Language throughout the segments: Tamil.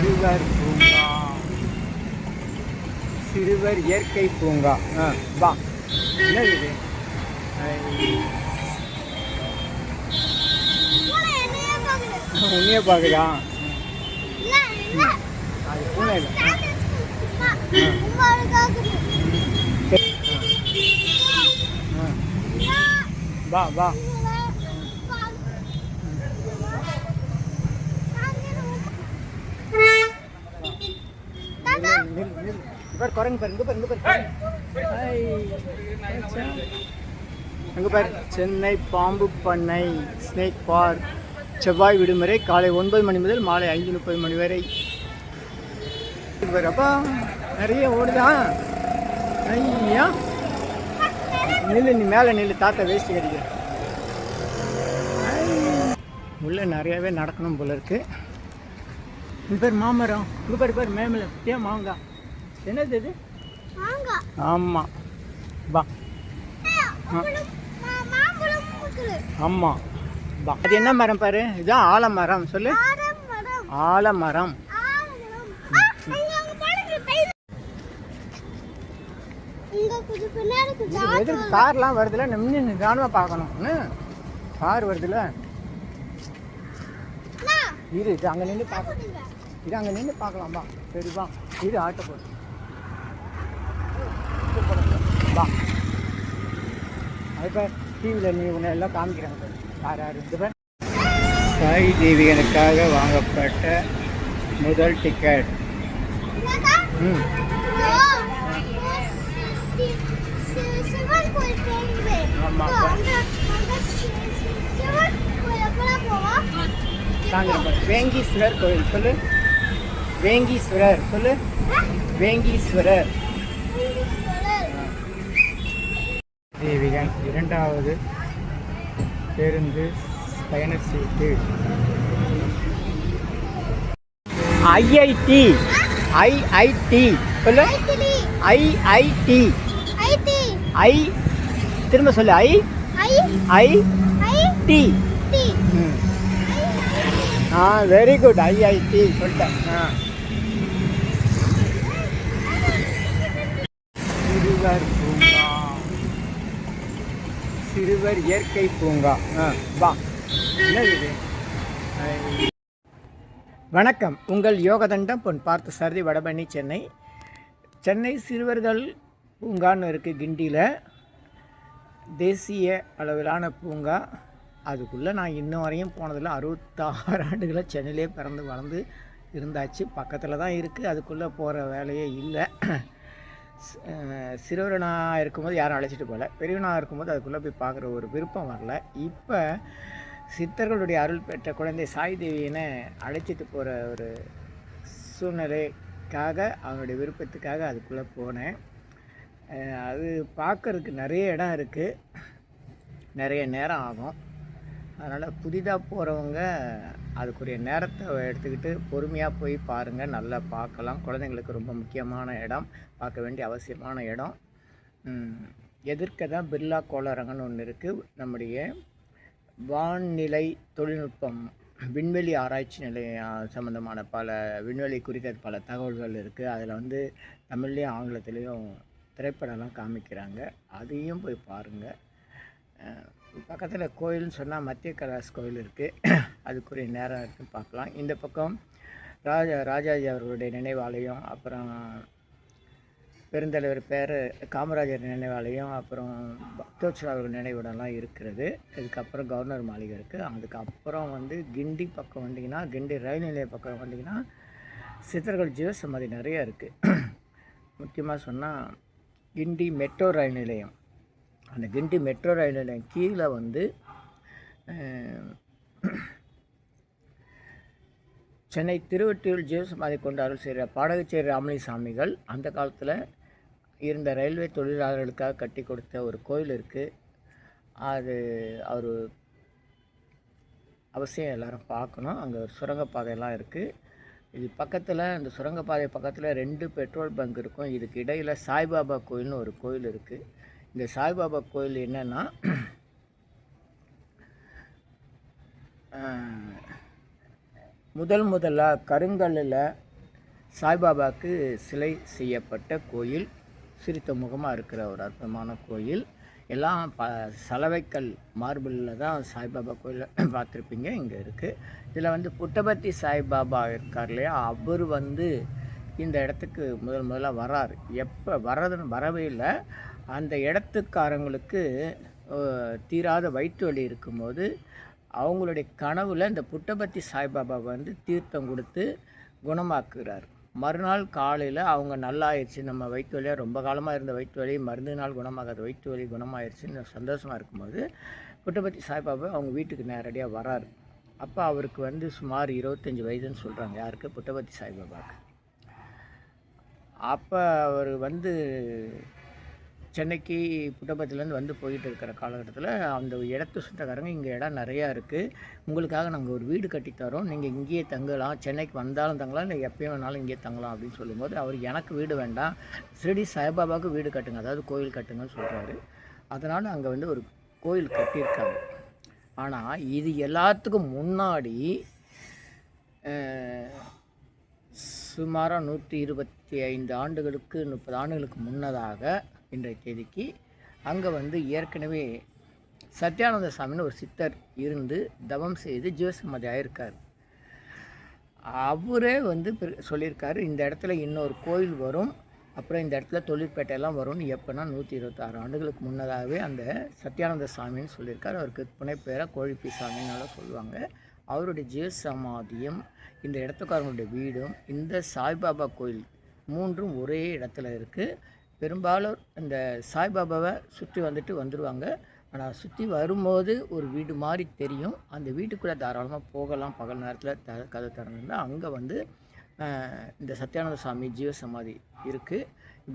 சிறுவர் பூங்கா, சிறுவர் இயற்கை பூங்கா. வா, என்ன இது? உன்னையே பார்க்குதா? அது பூனை இல்லை. வா வா. குரங்கு பாரு, இங்கே பாரு, இங்கே பாரு. அங்கே பாரு, சென்னை பாம்பு பண்ணை ஸ்னேக் பார்க். செவ்வாய் விடுமுறை காலை 9 மணி முதல் மாலை 5:30 மணி வரை. அப்பா நிறைய ஓடுதான். ஐயா நில்லு, நீ மேலே நில்லு, தாத்தா வேஸ்ட்டு கடிக்க. உள்ளே நிறையாவே நடக்கணும் போல இருக்கு. இது பேர் மாமரம். இங்கே பாரு பாரு, மேமில் ஏன் மாங்காய். என்னது இது? ஆமாம், வா. ஆமாம், வா. அது என்ன மரம் பாரு? இதுதான் ஆலமரம். சொல்லு, ஆலமரம். எதிர்க்கு கார்லாம் வருதுல, நின்று நிதானமாக பார்க்கணும். கார் வருதுல, இரு, இது அங்கே நின்று பார்க்கணும். இது அங்கே நின்று பார்க்கலாம்பா. சரி வா, இது ஆட்டோ போடு. வா, அது பேர் டிவியில் நீ உன்னை எல்லாம் காமிக்கிறாங்க. யார் யார் இந்த பேர்? சாய் தேவியனுக்காக வாங்கப்பட்ட முதல் டிக்கெட். வேங்கீஸ்வரர் கோயில். சொல்லு, வேங்கீஸ்வரர். சொல்லு, வேங்கீஸ்வரர். தேவிகன் 2வது பேருந்து பயண சீட்டு. IIT, IIT. சொல்லு, ஐஐடி. ஐ, திரும்ப சொல்லு, I I T. Very good, IIT சொல்லிட்டேன். சிறுவர் பூங்கா, சிறுவர் இயற்கை பூங்கா. வா, என்ன இது? வணக்கம், உங்கள் யோகதண்டம் பொன் பார்த்த சாரதி, வடபழனி, சென்னை. சென்னை சிறுவர்கள் பூங்கான்னு இருக்குது கிண்டியில். தேசிய அளவிலான பூங்கா. அதுக்குள்ளே நான் இன்னும் வரையும் போனதில்லை. 66 ஆண்டுகளாக சென்னையிலே பிறந்து வளர்ந்து இருந்தாச்சு. பக்கத்தில் தான் இருக்குது, அதுக்குள்ளே போகிற வேலையே இல்லை. சிறுவனாக இருக்கும்போது யாரும் அழைச்சிட்டு போகல, பெரியவனாக இருக்கும்போது அதுக்குள்ளே போய் பார்க்குற ஒரு விருப்பம் வரல. இப்போ சித்தர்களுடைய அருள் பெற்ற குழந்தை சாய் தேவியனை அழைச்சிட்டு போகிற ஒரு சூழ்நிலைக்காக, அவனுடைய விருப்பத்துக்காக அதுக்குள்ளே போனேன். அது பார்க்குறதுக்கு நிறைய இடம் இருக்குது, நிறைய நேரம் ஆகும். அதனால் புதிதாக போகிறவங்க அதுக்குரிய நேரத்தை எடுத்துக்கிட்டு பொறுமையாக போய் பாருங்கள், நல்லா பார்க்கலாம். குழந்தைங்களுக்கு ரொம்ப முக்கியமான இடம், பார்க்க வேண்டிய அவசியமான இடம். எதிர்க்க தான் பிர்லா கோளரங்கன்னு ஒன்று இருக்குது. நம்முடைய வான்நிலை தொழில்நுட்பம், விண்வெளி ஆராய்ச்சி நிலையம் சம்மந்தமான பல விண்வெளி குறித்த பல தகவல்கள் இருக்குது. அதில் வந்து தமிழ்லேயும் ஆங்கிலத்துலேயும் திரைப்படம்லாம் காமிக்கிறாங்க. அதையும் போய் பாருங்கள். பக்கத்தில் கோயில்னு சொன்னால் மத்திய கைலாஸ் கோயில் இருக்குது, அதுக்குரிய நேரம் இருக்குன்னு பார்க்கலாம். இந்த பக்கம் ராஜாஜி அவர்களுடைய நினைவாலயம், அப்புறம் பெருந்தலைவர் காமராஜர் நினைவாலயம், அப்புறம் பக்தோத்சவ அவர்கள் நினைவிடம்லாம் இருக்கிறது. இதுக்கப்புறம் கவர்னர் மாளிகை இருக்குது. அதுக்கப்புறம் வந்து கிண்டி பக்கம் வந்தீங்கன்னா, கிண்டி ரயில் நிலைய பக்கம் வந்தீங்கன்னா சித்தர்கள் ஜீவசமாதி நிறையா இருக்குது. முக்கியமாக சொன்னால் கிண்டி மெட்ரோ ரயில் நிலையம். அந்த கிண்டி மெட்ரோ ரயில் நிலையம் கீழே வந்து சென்னை திருவொற்றியூர் ஜீவசமாதி கொண்டு அருள் செய்கிற பாடகச்சேரி ராமலிங்க சாமிகள் அந்த காலத்தில் இருந்த ரயில்வே தொழிலாளர்களுக்காக கட்டி கொடுத்த ஒரு கோயில் இருக்குது. அது அவர் அவசியம் எல்லோரும் பார்க்கணும். அங்கே ஒரு சுரங்கப்பாதையெல்லாம் இருக்குது. இது பக்கத்தில், இந்த சுரங்கப்பாதை பக்கத்தில் 2 பெட்ரோல் பங்க் இருக்கும். இதுக்கு இடையில் சாய்பாபா கோயில்னு ஒரு கோயில் இருக்குது. இந்த சாய்பாபா கோயில் என்னென்னா, முதலாக கருங்கல்லில் சாய்பாபாவுக்கு சிலை செய்யப்பட்ட கோயில், சிரித்த முகமாக இருக்கிற ஒரு அற்புதமான கோயில். எல்லாம் சலவைக்கல் மார்பிளில் தான் சாய்பாபா கோயிலை பார்த்துருப்பீங்க. இங்கே இருக்குது. இதில் வந்து புட்டபர்த்தி சாய்பாபா இருக்கார் இல்லையா, அவர் வந்து இந்த இடத்துக்கு முதல்ல வராரு. எப்போ வரவே இல்லை. அந்த இடத்துக்காரங்களுக்கு தீராத வயிற்று வலி இருக்கும்போது அவங்களுடைய கனவில் இந்த புட்டபர்த்தி சாய்பாபா வந்து தீர்த்தம் கொடுத்து குணமாக்குறார். மறுநாள் காலையில் அவங்க நல்லாயிருச்சு, நம்ம வயிற்று வலியாக ரொம்ப காலமாக இருந்த வயிற்று வலி மருந்து நாள் குணமாகாத வயிற்று வலி குணமாயிருச்சுன்னு சந்தோஷமாக இருக்கும்போது புட்டபர்த்தி சாய்பாபா அவங்க வீட்டுக்கு நேரடியாக வராரு. அப்போ அவருக்கு வந்து சுமார் 25 வயதுன்னு சொல்கிறாங்க. யாருக்கு? புட்டபர்த்தி சாய்பாபாவுக்கு. அப்போ அவர் வந்து சென்னைக்கு புட்டபர்த்திலேருந்து வந்து போயிட்டு இருக்கிற காலகட்டத்தில் அந்த இடத்து சொந்தக்காரங்க, இங்கே இடம் நிறையா இருக்குது, உங்களுக்காக நாங்கள் ஒரு வீடு கட்டித்தரோம், நீங்கள் இங்கேயே தங்கலாம், சென்னைக்கு வந்தாலும் தங்கலாம், இல்லை எப்போ வேணாலும் இங்கேயே தங்கலாம் அப்படின்னு சொல்லும்போது அவர் எனக்கு வீடு வேண்டாம், ஷிரடி சாய்பாபாவுக்கு வீடு கட்டுங்க, அதாவது கோயில் கட்டுங்கன்னு சொல்கிறாரு. அதனால் அங்கே வந்து ஒரு கோயில் கட்டியிருக்காங்க. ஆனால் இது எல்லாத்துக்கும் முன்னாடி சுமாராக 125 ஆண்டுகளுக்கு 30 ஆண்டுகளுக்கு முன்னதாக இன்றைய தேதிக்கு அங்கே வந்து ஏற்கனவே சத்யானந்த சாமின்னு ஒரு சித்தர் இருந்து தவம் செய்து ஜீவசமாதி ஆயிருக்கார். அவரே வந்து சொல்லியிருக்காரு, இந்த இடத்துல இன்னொரு கோயில் வரும், அப்புறம் இந்த இடத்துல தொழிற்பேட்டையெல்லாம் வரும்னு. எப்போனா 126 ஆண்டுகளுக்கு முன்னதாகவே அந்த சத்யானந்த சாமின்னு சொல்லியிருக்காரு. அவருக்கு புனைப்பேரை கோழிப்பி சாமின்னால சொல்லுவாங்க. அவருடைய ஜீவசமாதியும் இந்த இடத்துக்காரங்களுடைய வீடும் இந்த சாய்பாபா கோயில் மூன்றும் ஒரே இடத்துல இருக்குது. பெரும்பாலும் இந்த சாய்பாபாவை சுற்றி வந்துடுவாங்க. ஆனால் சுற்றி வரும்போது ஒரு வீடு மாதிரி தெரியும். அந்த வீட்டுக்குள்ளே தாராளமாக போகலாம். பகல் நேரத்தில் கதை திறந்துருந்தால் அங்கே வந்து இந்த சத்யானந்த சாமி ஜீவசமாதி இருக்குது.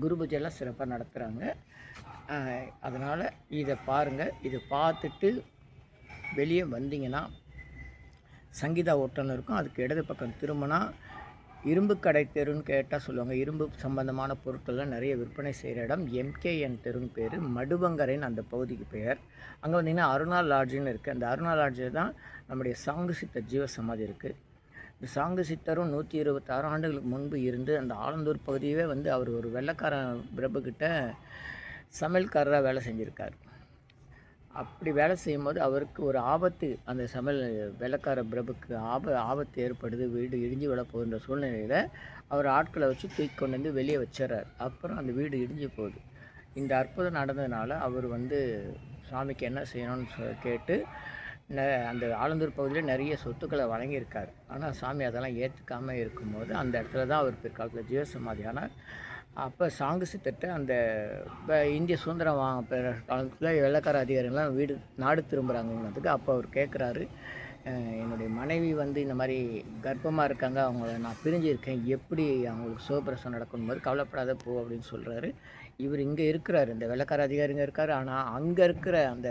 குரு பூஜையெல்லாம் சிறப்பாக நடத்துகிறாங்க. அதனால் இதை பாருங்கள். இதை பார்த்துட்டு வெளியே வந்தீங்கன்னா சங்கீதா ஹோட்டல் இருக்கும். அதுக்கு இடது பக்கம் திரும்பினா இரும்பு கடை தெருன்னு கேட்டால் சொல்லுவாங்க. இரும்பு சம்பந்தமான பொருட்கள்லாம் நிறைய விற்பனை செய்கிற இடம். MKN தெருன்னு பேர். மடுவங்கரைன்னு அந்த பகுதிக்கு பெயர். அங்கே வந்தீங்கன்னா அருணா லாட்ஜுன்னு இருக்குது. அந்த அருணா லாட்ஜில் தான் நம்முடைய சாங்கு சித்தர் ஜீவசமாதி இருக்குது. இந்த சாங்கு சித்தரும் 126 ஆண்டுகளுக்கு முன்பு இருந்து அந்த ஆலந்தூர் பகுதியவே வந்து அவர் ஒரு வெள்ளைக்காரன் பிரபுக்கிட்ட சமையல்காரராக வேலை செஞ்சுருக்கார். அப்படி வேலை செய்யும்போது அவருக்கு ஒரு ஆபத்து, அந்த வெள்ளைக்கார பிரபுக்கு ஆபத்து ஏற்படுது, வீடு இடிஞ்சு விட போகின்ற சூழ்நிலையில் அவர் ஆட்களை வச்சு தூக்கி கொண்டு வந்து வெளியே வச்சிடறார். அப்புறம் அந்த வீடு இடிஞ்சு போகுது. இந்த அற்புதம் நடந்ததுனால அவர் வந்து சாமிக்கு என்ன செய்யணும்னு கேட்டு அந்த ஆலந்தூர் பகுதியில் நிறைய சொத்துக்களை வழங்கியிருக்கார். ஆனால் சாமி அதெல்லாம் ஏற்றுக்காமல் இருக்கும்போது அந்த இடத்துல தான் அவர் பிற்காலத்தில் ஜீவசமாதியானார். அப்போ சாங்கு சித்தர்கிட்ட அந்த இந்திய சுதந்திரம் காலத்தில் வெள்ளைக்கார அதிகாரிகள்லாம் நாடு திரும்புகிறாங்கன்றதுக்கு அப்போ அவர் கேட்குறாரு, என்னுடைய மனைவி வந்து இந்த மாதிரி கர்ப்பமாக இருக்காங்க, அவங்கள நான் பிரிஞ்சிருக்கேன், எப்படி அவங்களுக்கு சுகப்பிரசவம் நடக்கும் போது கவலைப்படாத போ அப்படின்னு சொல்கிறாரு. இவர் இங்கே இருக்கிறார், இந்த வெள்ளைக்கார அதிகாரிங்க இருக்கார். ஆனால் அங்கே இருக்கிற அந்த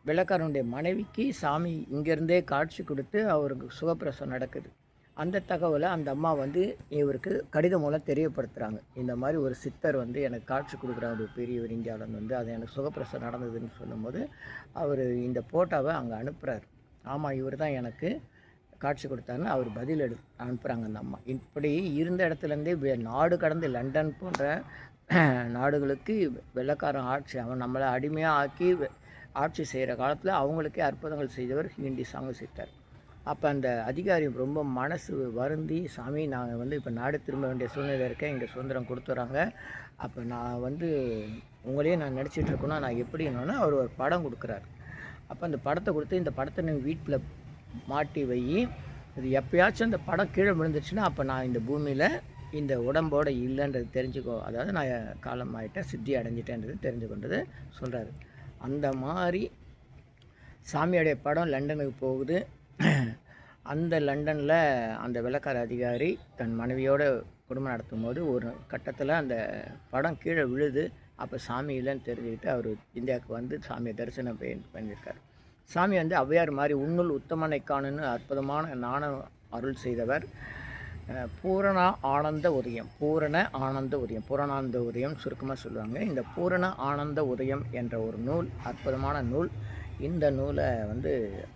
வெள்ளைக்காரனுடைய மனைவிக்கு சாமி இங்கேருந்தே காட்சி கொடுத்து அவருக்கு சுகப்பிரசவம் நடக்குது. அந்த தகவலை அந்த அம்மா வந்து இவருக்கு கடிதம் மூலம் தெரியப்படுத்துகிறாங்க. இந்த மாதிரி ஒரு சித்தர் வந்து எனக்கு காட்சி கொடுக்குறாங்க, ஒரு பெரியவர் இந்தியாவிலேருந்து வந்து, அது எனக்கு சுகப்பிரசவம் நடந்ததுன்னு சொல்லும்போது அவர் இந்த போட்டோவை அங்கே அனுப்புகிறார். ஆமாம், இவர் தான் எனக்கு காட்சி கொடுத்தாருன்னு அவர் பதில் அனுப்புகிறாங்க அந்த அம்மா. இப்படி இருந்த இடத்துலேருந்தே நாடு கடந்து லண்டன் போன்ற நாடுகளுக்கு வெள்ளைக்காரன் ஆட்சி, அவன் நம்மளை அடிமையாக ஆக்கி ஆட்சி செய்கிற காலத்தில் அவங்களுக்கே அற்புதங்கள் செய்தவர் ஹிண்டி சாங்கு சித்தர். அப்போ அந்த அதிகாரி ரொம்ப மனசு வருந்தி, சாமி நாங்கள் வந்து இப்போ நாடு திரும்ப வேண்டிய சூழ்நிலை இருக்கேன், இங்கே சுதந்திரம் கொடுத்துட்றாங்க, அப்போ நான் வந்து உங்களையே நான் நடிச்சிட்டு இருக்கணும், நான் எப்படி என்னன்னா அவர் ஒரு படம் கொடுக்குறாரு. அப்போ அந்த படத்தை கொடுத்து, இந்த படத்தை நீங்கள் வீட்டில் மாட்டி வை, இது எப்பயாச்சும் அந்த படம் கீழே விழுந்துச்சுன்னா அப்போ நான் இந்த பூமியில் இந்த உடம்போடு இல்லைன்றது தெரிஞ்சுக்கோ, அதாவது நான் காலம் ஆகிட்டேன், சித்தி அடைஞ்சிட்டேன்றது தெரிஞ்சு கொண்டது சொல்கிறாரு. அந்த மாதிரி சாமியோடைய படம் லண்டனுக்கு போகுது. அந்த லண்டனில் அந்த வெள்ளைக்கார அதிகாரி தன் மனைவியோட குடும்பம் நடத்தும் போது ஒரு கட்டத்தில் அந்த படம் கீழே விழுது. அப்போ சாமி இல்லைன்னு தெரிஞ்சுக்கிட்டு அவர் இந்தியாவுக்கு வந்து சாமியை தரிசனம் பண்ணியிருக்கார். சாமி வந்து ஔவையார் மாதிரி உன்னுள் உத்தமனை காணுன்னு அற்புதமான நாண அருள் செய்தவர். பூரண ஆனந்த உதயம், பூரணானந்த உதயம் சுருக்கமாக சொல்லுவாங்க. இந்த பூரண ஆனந்த உதயம் என்ற ஒரு நூல், அற்புதமான நூல். இந்த நூலை வந்து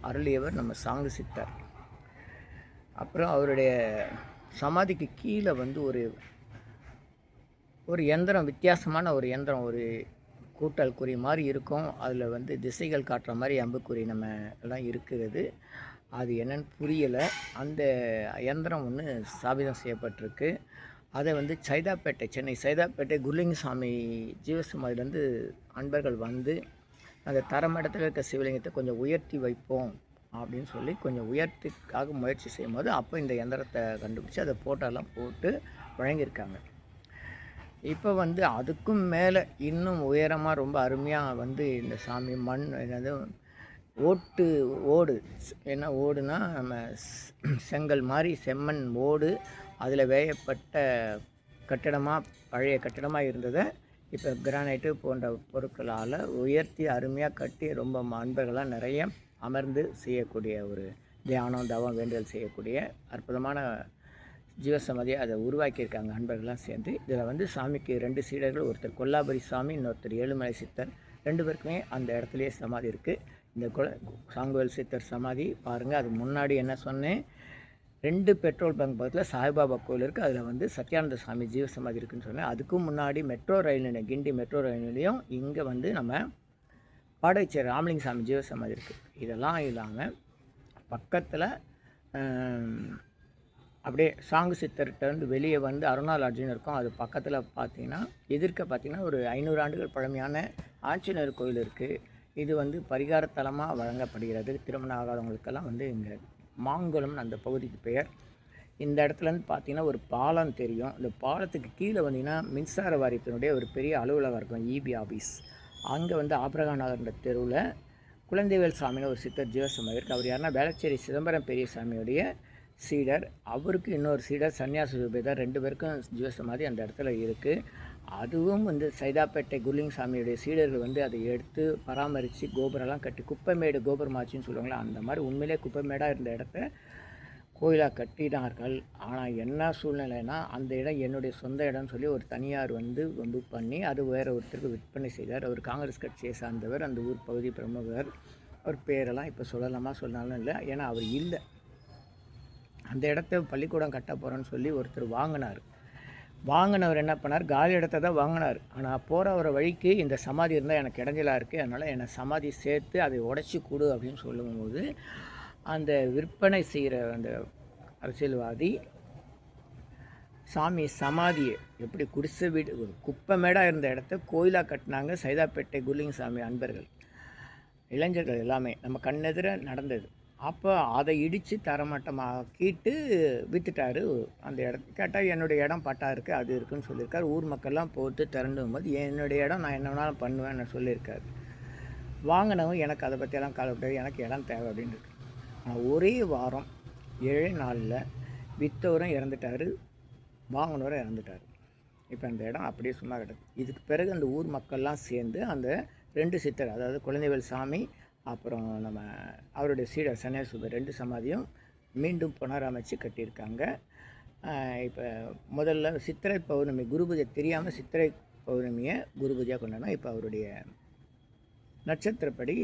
அருளியவர் நம்ம சாங்கு சித்தர். அப்புறம் அவருடைய சமாதிக்கு கீழே வந்து ஒரு எந்திரம், வித்தியாசமான ஒரு எந்திரம், ஒரு கூட்டல் குறி மாதிரி இருக்கும். அதில் வந்து திசைகள் காட்டுற மாதிரி அம்புக்குறி நம்ம எல்லாம் இருக்கிறது. அது என்னன்னு புரியலை. அந்த எந்திரம் ஒன்று ஸ்தாபிதம் செய்யப்பட்டிருக்கு. அதை வந்து சைதாப்பேட்டை, சென்னை சைதாப்பேட்டை குருலிங்கசாமி ஜீவசமாதியிலேருந்து அன்பர்கள் வந்து அந்த தரமடத்தில் இருக்க சிவலிங்கத்தை கொஞ்சம் உயர்த்தி வைப்போம் அப்படின்னு சொல்லி கொஞ்சம் உயர்த்திக்காக முயற்சி செய்யும்போது அப்போ இந்த எந்திரத்தை கண்டுபிடிச்சி அதை ஃபோட்டோலாம் போட்டு வழங்கியிருக்காங்க. இப்போ வந்து அதுக்கும் மேலே இன்னும் உயரமாக ரொம்ப அருமையாக வந்து இந்த சாமி மண் என்னது ஓடு என்ன ஓடுனா நம்ம செங்கல் மாதிரி செம்மண் ஓடு, அதில் வேயப்பட்ட கட்டிடமாக, பழைய கட்டிடமாக இருந்ததை இப்போ கிரானைட்டு போன்ற பொருட்களால் உயர்த்தி அருமையாக கட்டி ரொம்ப அன்பர்களாக நிறைய அமர்ந்து செய்யக்கூடிய ஒரு தியானம், தவம், வேண்டுதல் செய்யக்கூடிய அற்புதமான ஜீவசமாதியை அதை உருவாக்கியிருக்காங்க அன்பர்கள்லாம் சேர்ந்து. இதில் வந்து சாமிக்கு 2 சீடர்கள், ஒருத்தர் கொல்லாபுரி சாமி, இன்னொருத்தர் ஏழுமலை சித்தர். 2 பேருக்குமே அந்த இடத்துலையே சமாதி இருக்குது. இந்த சாங்குவேல் சித்தர் சமாதி பாருங்கள். அது முன்னாடி என்ன சொன்னேன், 2 பெட்ரோல் பங்க் பக்கத்தில் சாய்பாபா கோயில் இருக்குது. அதில் வந்து சத்யானந்த சாமி ஜீவசமாதி இருக்குதுன்னு சொன்னேன். அதுக்கும் முன்னாடி மெட்ரோ ரயில் நிலையம், கிண்டி மெட்ரோ ரயில் நிலையம், இங்கே வந்து நம்ம பாடைச்சேரி ராமலிங்க சாமி ஜீவசமாதி இருக்குது. இதெல்லாம் இல்லாமல் பக்கத்தில் அப்படியே சாங்கு சித்தர்கிட்ட வெளியே வந்து அருணா லாட்ஜின்னு இருக்கும். அது பக்கத்தில் பார்த்திங்கன்னா எதிர்க்க பார்த்திங்கன்னா ஒரு 500 ஆண்டுகள் பழமையான ஆஞ்சநேயர் கோயில் இருக்குது. இது வந்து பரிகாரத்தலமாக வழங்கப்படுகிறது. திருமணம் ஆகாதவங்களுக்கெல்லாம் வந்து இங்கே மாங்குளம்னு அந்த பகுதிக்கு பெயர். இந்த இடத்துலேருந்து பார்த்திங்கன்னா ஒரு பாலம் தெரியும். இந்த பாலத்துக்கு கீழே வந்தீங்கன்னா மின்சார வாரியத்தினுடைய ஒரு பெரிய அலுவலகம் இருக்கும், இபி ஆஃபீஸ். அங்கே வந்து ஆப்ரகா நகர்ன்ற தெருவில் குழந்தைவேல் சாமின்னு ஒரு சித்தர் ஜீவசமாதி இருக்குது. அவர் யாருன்னா வேளச்சேரி சிதம்பரம் பெரியசாமியுடைய சீடர். அவருக்கு இன்னொரு சீடர் சன்னியாச சுபேதர். 2 பேருக்கும் ஜீவசமாதி அந்த இடத்துல இருக்குது. அதுவும் வந்து சைதாப்பேட்டை குருலிங்கசாமியுடைய சீடர்கள் வந்து அதை எடுத்து பராமரித்து கோபுரம்லாம் கட்டி குப்பைமேடு கோபுரமாச்சின்னு சொல்லுவாங்களா, அந்த மாதிரி உண்மையிலே குப்பைமேடாக இருந்த இடத்த கோயிலாக கட்டினார்கள். ஆனால் என்ன சூழ்நிலைனா, அந்த இடம் என்னுடைய சொந்த இடம்னு சொல்லி ஒரு தனியார் வந்து வம்பு பண்ணி அது வேறு ஒருத்தருக்கு விற்பனை செய்தார். அவர் காங்கிரஸ் கட்சியை சார்ந்தவர், அந்த ஊர் பகுதி பிரமுகர். அவர் பேரெல்லாம் இப்போ சொல்லலாமா சொன்னாலும் இல்லை, ஏன்னா அவர் இல்லை. அந்த இடத்த பள்ளிக்கூடம் கட்ட போகிறேன்னு சொல்லி ஒருத்தர் வாங்கினவர் என்ன பண்ணார், காலி இடத்த தான் வாங்கினார். ஆனால் போகிற வழிக்கு இந்த சமாதி இருந்தால் எனக்கு இடைஞ்சலாக இருக்குது, அதனால் என்னை சமாதி சேர்த்து அதை உடச்சி கொடு அப்படின்னு சொல்லும்போது அந்த விற்பனை செய்கிற அந்த அரசியல்வாதி சாமி சமாதியை எப்படி குடிசை வீடு குப்பை மேடாக இருந்த இடத்த கோயிலாக கட்டினாங்க சைதாப்பேட்டை குருலிங்கசாமி அன்பர்கள், இளைஞர்கள் எல்லாமே நம்ம கண்ணெதிர நடந்தது. அப்போ அதை இடித்து தரமட்டமாக்கிட்டு விற்றுட்டார் அந்த இடத்த. கேட்டால் என்னுடைய இடம் பட்டா இருக்குது, அது இருக்குதுன்னு சொல்லியிருக்காரு. ஊர் மக்கள்லாம் போட்டு திரண்டும் போது என்னுடைய இடம் நான் என்ன வேணாலும் பண்ணுவேன்னு சொல்லியிருக்காரு. வாங்கினவங்க எனக்கு அதை பற்றியெல்லாம் கவலைப்படாது, எனக்கு இடம் தேவை அப்படின்னு இருக்கு. ஒரே வாரம் 7 நாளில் விற்றவரும் இறந்துட்டார், வாங்கினவரும் இறந்துட்டார். இப்போ அந்த இடம் அப்படியே சும்மா கிடக்கு. இதுக்கு பிறகு அந்த ஊர் மக்கள்லாம் சேர்ந்து அந்த 2 சித்தர், அதாவது குழந்தைவேல் சாமி அப்புறம் நம்ம அவருடைய சீடர் சன்னியாச சுபர் 2 சமாதியும் மீண்டும் புனரமைச்சு கட்டியிருக்காங்க. இப்போ முதல்ல சித்திரை பௌர்ணமி குரு பூஜை தெரியாமல் சித்திரை பௌர்ணமியை குரு பூஜையாக கொண்டாடணும். இப்போ அவருடைய நட்சத்திரப்படி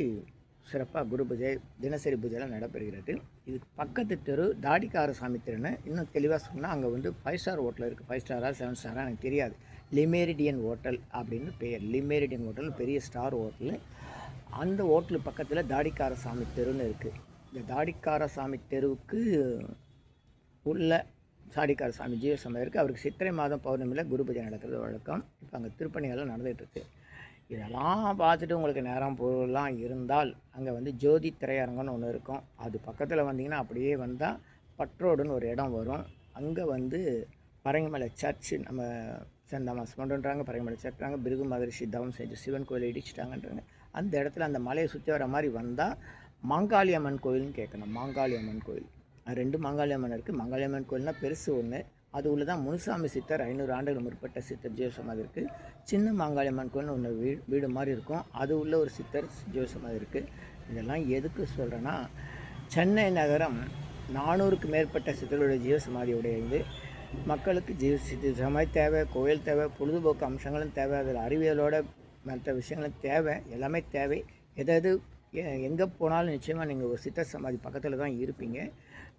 சிறப்பாக குரு பூஜை, தினசரி பூஜைலாம் நடைபெறுகிறது. இதுக்கு பக்கத்து தெரு தாடிக்கார சாமி தெருன்னு, இன்னும் தெளிவாக சொன்னால் அங்கே வந்து 5 ஸ்டார் ஹோட்டல் இருக்குது. 5 ஸ்டாரா 7 ஸ்டாரா எனக்கு தெரியாது. லிமெரிடியன் ஹோட்டல் அப்படின்னு பெயர். லிமெரிடியன் ஹோட்டல் பெரிய ஸ்டார் ஹோட்டலு. அந்த ஹோட்டலு பக்கத்தில் தாடிக்கார சாமி தெருன்னு இருக்குது. இந்த தாடிக்கார சாமி தெருவுக்கு உள்ள தாடிக்கார சாமி ஜீவசமாதி இருக்குது. அவருக்கு சித்திரை மாதம் பௌர்ணமியில் குரு பூஜை நடக்கிறது வழக்கம். இப்போ அங்கே திருப்பணியெல்லாம் நடந்துகிட்ருக்கு. இதெல்லாம் பார்த்துட்டு உங்களுக்கு நேரம் பொருள்லாம் இருந்தால் அங்கே வந்து ஜோதி திரையரங்கன்னு ஒன்று இருக்கும். அது பக்கத்தில் வந்தீங்கன்னா அப்படியே வந்தால் பட்ரோடுன்னு ஒரு இடம் வரும். அங்கே வந்து பரங்கிமலை சர்ச்சு நம்ம செந்தாமாஸ் பண்ணுறாங்க. பரங்கிமலை சர்ச்றாங்க. பிருகு மகரிஷி தவம் செஞ்சு சிவன் கோயிலை இடிச்சிட்டாங்கன்றாங்க. அந்த இடத்துல அந்த மலையை சுற்றி வர மாதிரி வந்தால் மாங்காளி அம்மன் கோயில்னு கேட்கணும். மாங்காளி அம்மன் கோயில், 2 மாங்காளி அம்மன் இருக்குது. மாங்காளி அம்மன் கோயில்னால் பெருசு ஒன்று, அது உள்ள தான் முனுசாமி சித்தர் 500 ஆண்டுகள் முற்பட்ட சித்தர் ஜீவசமாதி இருக்குது. சின்ன மாங்காளி அம்மன் கோயில்னு ஒன்று வீடு மாதிரி இருக்கும், அது உள்ள ஒரு சித்தர் ஜீவசமாதி இருக்குது. இதெல்லாம் எதுக்கு சொல்கிறேன்னா, சென்னை நகரம் 400க்கு மேற்பட்ட சித்தர்களுடைய ஜீவசமாதியுடைய இது மக்களுக்கு சமாதி தேவை, கோயில் தேவை, பொழுதுபோக்கு அம்சங்களும் தேவை, அதில் அறிவியலோட மற்ற விஷயங்களும் தேவை, எல்லாமே தேவை. எதாவது எங்கே போனாலும் நிச்சயமாக நீங்கள் ஒரு சித்தர் சமாதி பக்கத்தில் தான் இருப்பீங்க.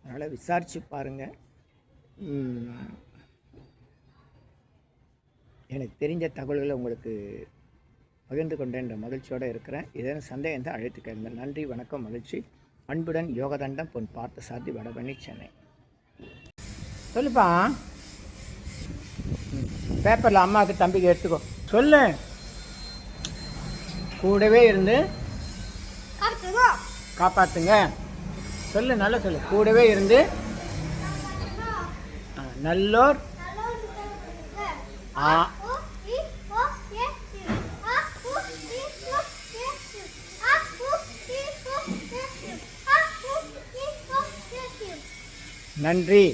அதனால் விசாரித்து பாருங்கள். எனக்கு தெரிஞ்ச தகவல்களை உங்களுக்கு பகிர்ந்து கொண்டேன்ற மகிழ்ச்சியோடு இருக்கிறேன். இதன் சந்தேகம் தான் அழைத்து கேளுங்கள். நன்றி, வணக்கம், மகிழ்ச்சி. அன்புடன் யோகதண்டம் பொன் பார்த்த சாத்தி வடபழனி, சென்னை. சொல்லுப்பா. பேப்பரில் அம்மாவுக்கு தம்பிக்கு எடுத்துக்கோ. சொல்லு. கூடவே இருந்து காப்பாற்றுங்க. சொல்லு, நல்லா சொல்லு. கூடவே இருந்து நல்லோர் நன்றி.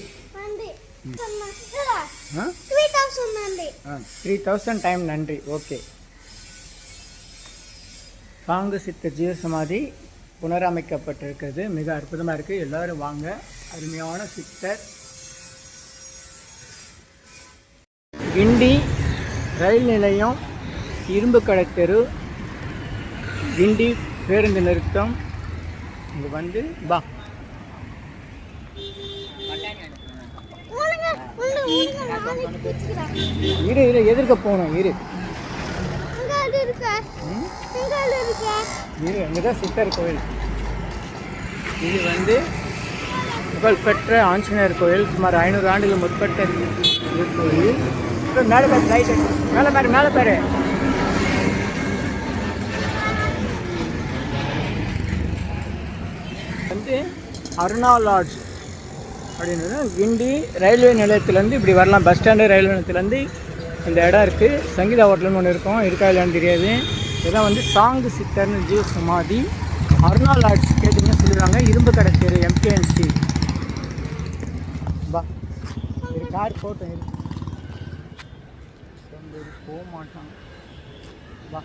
3000 டைம் நன்றி. ஓகே. சாங்கு சித்த ஜீவசமாதி புனரமைக்கப்பட்டிருக்கிறது. மிக அற்புதமாக இருக்குது. எல்லோரும் வாங்க. அருமையான சித்தர். கிண்டி ரயில் நிலையம், இரும்பு கடை தெரு, கிண்டி பேருந்து நிறுத்தம். இங்கே வந்து பா. இரு இரு, எதிர்க்க போகணும். இரு இரு, அங்கேதான் சித்தர் கோயில். இது வந்து புகழ்பெற்ற ஆஞ்சநேயர் கோயில். சுமார் 500 ஆண்டுகள் முற்பட்ட கோயில். மேலே பாரு, லைட் மேலே பாரு, மேலே பாரு. வந்து அருணா லாட்ஜ் அப்படின்றது கிண்டி ரயில்வே நிலையத்துலேருந்து இப்படி வரலாம். பஸ் ஸ்டாண்டு ரயில்வே நிலையத்துலேருந்து இந்த இடம் இருக்குது. சங்கீதா ஹோட்டல்னு ஒன்று இருக்கும், இருக்கா இல்லைன்னு தெரியாது. இதெல்லாம் வந்து சாங்கு சித்தர்னு ஜீவ சமாதி. அருணா லாட்ஜ் கேட்டிங்கன்னா சொல்லுவாங்க. இரும்பு கடை தெரு, எம்கேஎன்சி. பா, இது கார் போட்டோம். இருக்கு போக மாட்டான். வா.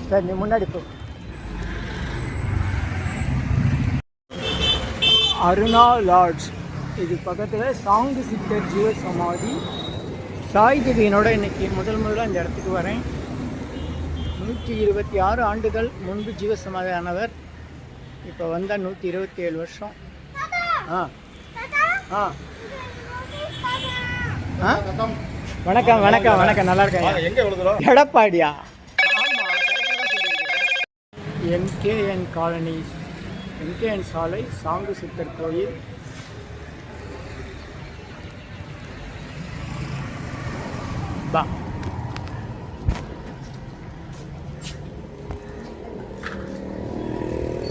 சார், நீ முன்னாடி போ. அருணா லாட்ஜ். இது பக்கத்தில் சாங்கு சித்தர் ஜீவ சமாதி. சாய் திவியனோட இன்றைக்கி முதலாக இந்த இடத்துக்கு வரேன். 126 ஆண்டுகள் முன்பு ஜீவ சமாதி ஆனவர். இப்போ வந்தால் 127 வருஷம். வணக்கம் வணக்கம் வணக்கம். நல்லா இருக்கேன். எடப்பாடியா? எம்கேஎன் காலனி, எம்கேஎன் சாலை, சாங்கு சித்தர் கோயில். பா.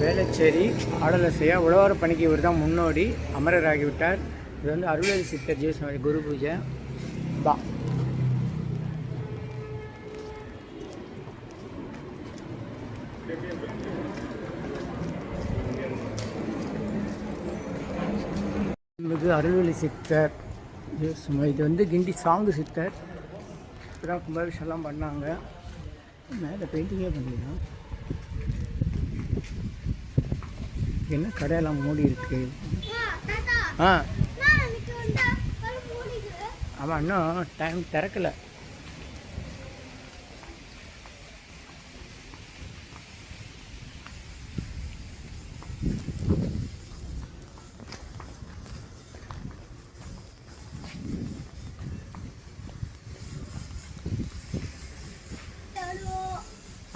வேளச்சேரி ஆடலசையா உழவார பணிக்கு இவர் தான் முன்னோடி, அமரராகிவிட்டார். இது வந்து அருள்வேலி சித்தர் ஜீவசமாதி குரு பூஜை. பா. இது அருள்வேலி சித்தர் ஜீவசமாதி. இது வந்து கிண்டி சாங்கு சித்தர். இப்போதான் கும்பாபிஷேகம்லாம் பண்ணாங்க. மேலே பெயிண்டிங்கே பண்ணிக்கலாம். என்ன கடையெல்லாம் மூடி இருக்கு. ஆமாம், இன்னும் டைம் திறக்கலை.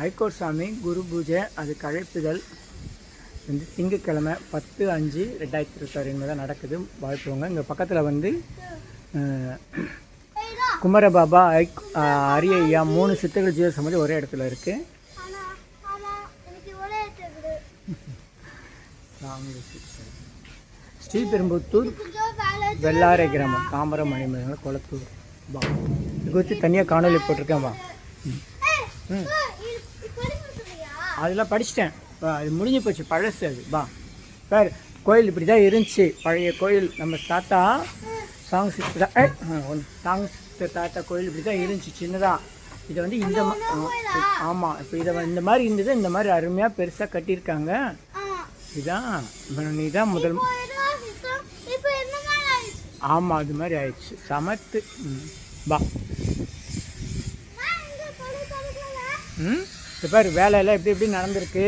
ஐகோர் சாமி குரு பூஜை, அதுக்கு அழைப்புதல் வந்து திங்கட்கிழமை 10/5/2026 என்பதாக நடக்குது. வாழ்த்துவங்க. இங்கே பக்கத்தில் வந்து குமரபாபா, அரியய்யா 3 சித்தர்கள் ஜீவ சமாதி ஒரே இடத்துல இருக்குது. ஸ்ரீபெரும்புத்தூர் வெள்ளாரை கிராமம், தாம்பரம் மணிமேகலை குளத்தூர். வா, இது குறித்து தனியாக காணொலி போட்டிருக்கேன். வா. அதெல்லாம் படிச்சிட்டேன். அது முடிஞ்சு போச்சு, பழசு அது. வா சார். கோயில் இப்படி தான் இருந்துச்சு, பழைய கோயில். நம்ம தாத்தா சாங் சித்தர் சாங் சித்தர் தாத்தா கோயில் இப்படி தான் இருந்துச்சு, சின்னதாக. இதை வந்து இந்த ஆமாம், இப்போ இதை இந்த மாதிரி இருந்தது. இந்த மாதிரி அருமையாக பெருசாக கட்டியிருக்காங்க. இதுதான் நீ தான் முதல். ஆமாம், அது மாதிரி ஆயிடுச்சு. சமத்து. வா. இப்போ பாரு, வேலையெல்லாம் எப்படி எப்படி நடந்திருக்கு.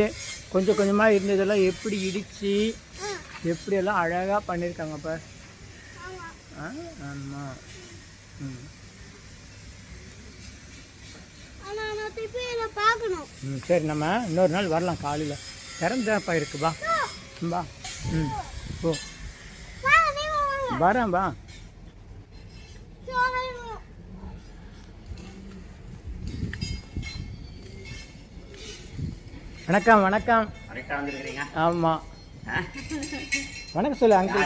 கொஞ்சம் கொஞ்சமாக இருந்ததெல்லாம் எப்படி இடித்து எப்படியெல்லாம் அழகாக பண்ணியிருக்காங்கப்பா. ஆமாம். ம் சரி, நம்ம இன்னொரு நாள் வரலாம். காலையில் திறந்தாப்பா இருக்குப்பா. வா. ம் ஓ வரேன் வா. வணக்கம் வணக்கம். ஆமாம் வணக்கம் சொல்லு அங்கிள்.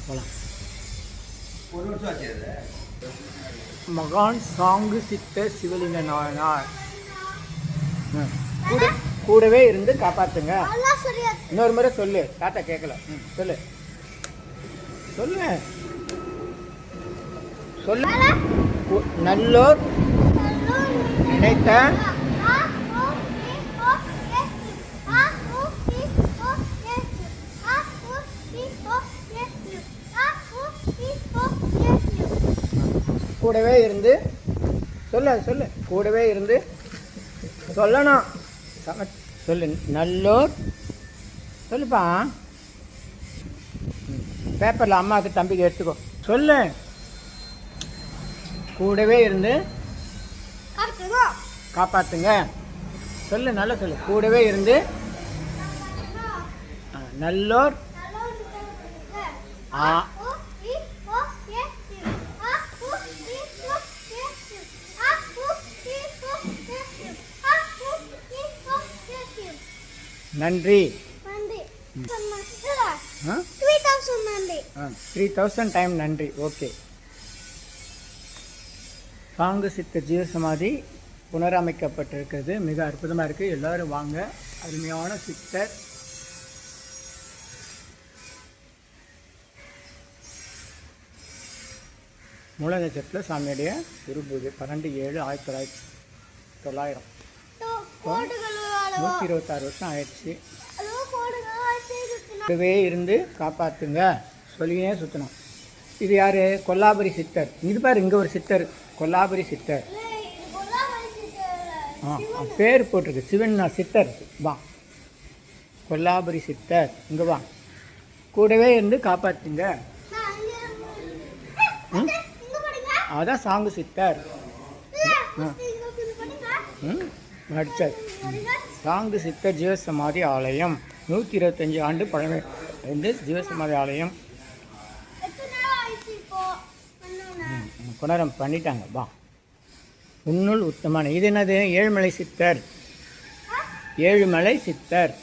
போகலாம். மகான் சாங்கு சித்தர் சிவலிங்க நாயனார் கூடவே இருந்து காப்பாத்துங்க. இன்னொரு முறை சொல்லு, தாத்தா கேட்கல. சொல்லு சொல்லு சொல்லு. நல்லோர் நினைத்த கூடவே இருந்து சொல்லு சொல்லு. கூடவே இருந்து சொல்லணும். சொல்லு. நல்லோர் சொல்லுப்பா. பேப்பரில் அம்மாவுக்கு தம்பிக்கு எடுத்துக்கோ. சொல்லு. கூடவே இருந்து காப்பாற்றுங்க. சொல்லு நல்லா சொல்லு. கூடவே இருந்து நல்லோர் நன்றி. 3000 டைம் நன்றி. ஓகே. சாங்கு சித்தர் ஜீவசமாதி புனரமைக்கப்பட்டிருக்கிறது. மிக அற்புதமாக இருக்குது. எல்லோரும் வாங்க. அருமையான சித்தர். மூல நட்சத்திரத்தில் சாமியுடைய குரு பூஜை 12/7/1900. 126 வருஷம் ஆயிடுச்சு. கூடவே இருந்து காப்பாற்றுங்க சொல்லியே சுற்றணும். இது யார்? கொல்லாபுரி சித்தர். இது பாரு, இங்கே ஒரு சித்தர், கொல்லாபுரி சித்தர். பேர் போட்டிருக்கு, சிவன் சித்தர். வா, கொல்லாபுரி சித்தர். இங்கே வா. கூடவே இருந்து காப்பாற்றுங்க. அதான் சாங்கு சித்தர். நடிச்சார். சாங்கு சித்தர் ஜீவசமாதி ஆலயம் 125 ஆண்டு பழமை ஜீவசமாதி ஆலயம் புனரம் பண்ணிட்டாங்க. வா. உன்னுள் உத்தமான. இது என்னது? ஏழுமலை சித்தர். ஏழுமலை சித்தர்.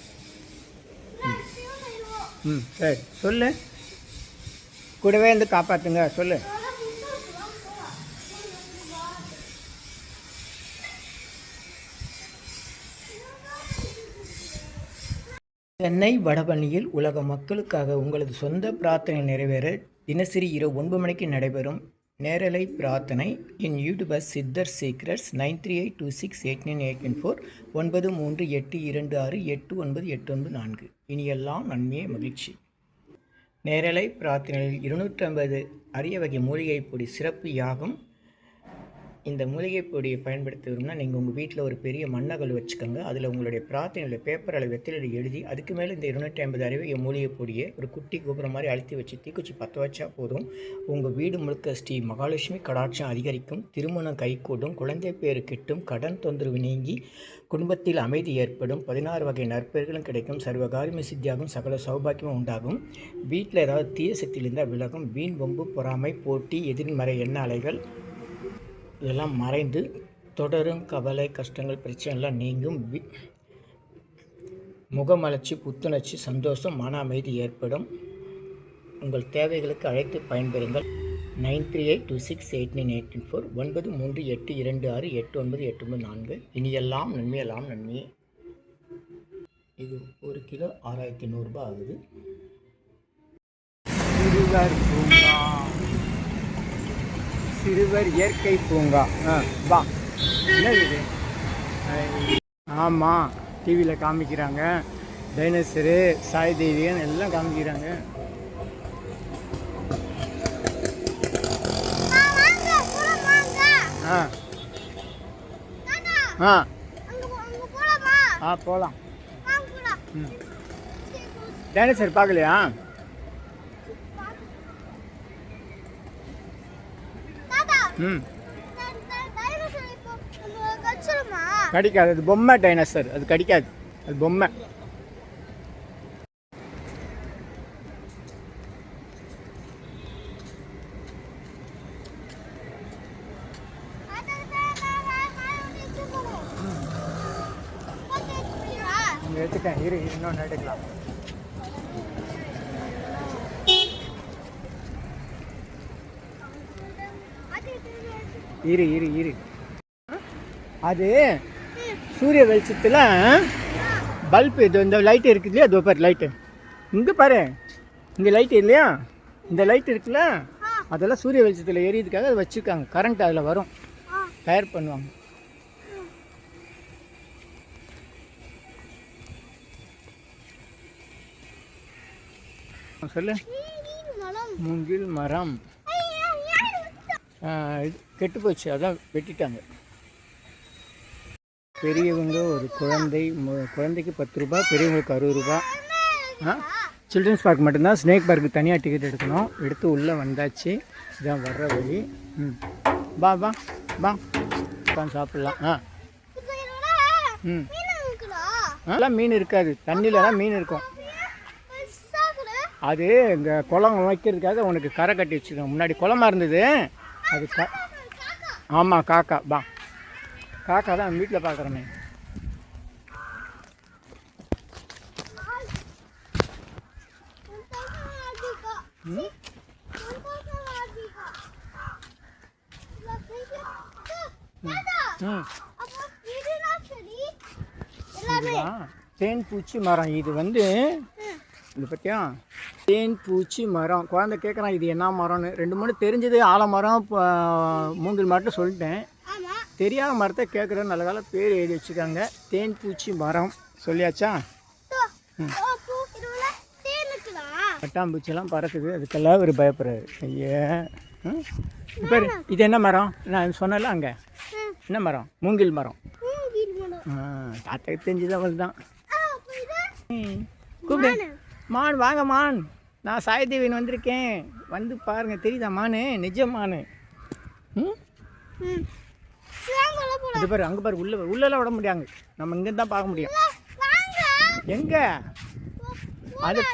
சரி சொல்லு. கூடவே இருந்து காப்பாற்றுங்க சொல்லு. சென்னை வடபழனியில் உலக மக்களுக்காக உங்களது சொந்த பிரார்த்தனை நிறைவேற தினசரி இரவு 9 மணிக்கு நடைபெறும் நேரலை பிரார்த்தனை இன் யூடியூபர் சித்தர் சீக்ரெட்ஸ் 9382689894 9382689894. இனியெல்லாம் நன்மையே மகிழ்ச்சி. நேரலை பிரார்த்தனையில் 250 அரிய வகை மூலிகை பொடி சிறப்பு யாகம். இந்த மூலிகை பொடியை பயன்படுத்துகிறோம்னா நீங்கள் உங்கள் வீட்டில் ஒரு பெரிய மண்ணகல் வச்சுக்கோங்க. அதில் உங்களுடைய பிரார்த்தனையில் பேப்பர் அளவு வெத்திலையில் எழுதி அதுக்கு மேலே இந்த 250 அரிய மூலிகை பொடியை ஒரு குட்டி கோபுரம் மாதிரி அழுத்தி வச்சு தீக்குச்சி பற்ற வச்சா போதும். உங்கள் வீடு முழுக்க ஸ்ரீ மகாலட்சுமி கடாட்சம் அதிகரிக்கும், திருமணம் கைகூடும், குழந்தை பேரு கிட்டும், கடன் தொந்தரவு நீங்கி குடும்பத்தில் அமைதி ஏற்படும், 16 வகை நற்பெயர்களும் கிடைக்கும், சர்வகாரியம சித்தியாகும், சகல சௌபாக்கியமும் உண்டாகும். வீட்டில் ஏதாவது தீய சக்தியில் இருந்தால் விலகும். வீண் வம்பு பொறாமை போட்டி எதிர்மறை எண்ண அலைகள் இதெல்லாம் மறைந்து தொடரும் கவலை கஷ்டங்கள் பிரச்சனைலாம் நீங்கும். முகமலர்ச்சி புத்துணர்ச்சி சந்தோஷம் மன அமைதி ஏற்படும். உங்கள் தேவைகளுக்கு அழைத்து பயன்பெறுங்கள். 9382689894 9382689894. இனியெல்லாம் நன்மையெல்லாம் நன்மையே. இது 1 கிலோ 6100 ரூபாய் ஆகுது. சிறுவர் இயற்கை பூங்கா. வா. என்ன இது? ஆமாம், டிவியில் காமிக்கிறாங்க. டைனோசரு, சாய் தேவியன் எல்லாம் காமிக்கிறாங்க. ஆ ஆ ஆ போகலாம். ம் டைனோசர் பார்க்கலையா? ம் கடிக்காது, அது பொம்மை டைனோசர், அது கடிக்காது, அது பொம்மை. எடுத்துட்டேன், இரு இன்னொன்று எடுக்கலாம். இரு இரு இரு அது சூரிய வெளிச்சத்தில் பல்பு இது இந்த லைட்டு இருக்குது இல்லையா, அது பாரு லைட்டு இங்கே பாரு, இங்கே லைட்டு இல்லையா, இந்த லைட் இருக்குல்ல, அதெல்லாம் சூரிய வெளிச்சத்தில் எரியதுக்காக அதை வச்சுருக்காங்க. கரண்ட் அதில் வரும், தயார் பண்ணுவாங்க. சொல்லு. மூங்கில் மரம் கெட்டு போச்சு, அதான் வெட்டிட்டாங்க. பெரியவங்க ஒரு குழந்தைக்கு 10 ரூபா, பெரியவங்களுக்கு 60 ரூபா. சில்ட்ரன்ஸ் பார்க் மட்டும்தான், ஸ்னேக் பார்க்கு தனியாக டிக்கெட் எடுக்கணும். எடுத்து உள்ளே வந்தாச்சு, இதான் வர்ற வழி. ம் பா பா பா உட்காந்து சாப்பிட்லாம். ம் அதெல்லாம் மீன் இருக்காது, தண்ணியிலலாம் மீன் இருக்கும். அது இங்கே குளம் வைக்கிறதுக்காக உனக்கு கரை கட்டி வச்சுருக்கோம். முன்னாடி குளமா இருந்தது அது. ஆமாம் காக்கா, பா காக்கா தான் வீட்டில் பார்க்குறேனே. தேன் பூச்சி மரம் இது வந்து இது பற்றியா, தேன் பூச்சி மரம். குழந்தை கேட்குறான் இது என்ன மரம்னு. 2-3 தெரிஞ்சது, ஆலமரம், மூங்கில் மரம்னு சொல்லிட்டேன். தெரியாத மரத்தை கேட்குற நல்ல கால பேர் எழுதி வச்சுருக்காங்க. தேன் பூச்சி மரம் சொல்லியாச்சா? பட்டாம்பூச்சிலாம் பறக்குது, அதுக்கெல்லாம் ஒரு பயப்படுறாரு. ஐயா இப்போ இது என்ன மரம்? நான் சொன்னல அங்கே என்ன மரம்? மூங்கில் மரம். தாத்தாக்கு தெரிஞ்சது அவள் தான். கூப்பிடு மான், வாங்க மான், நான் சாயதேவின் வந்திருக்கேன், வந்து பாருங்கள். தெரியுதா மானு? நிஜ மானு. இது பாரு, அங்கே பாரு, உள்ளெல்லாம் விட முடியாங்க, நம்ம இங்கேருந்து தான் பார்க்க முடியும். எங்கே அது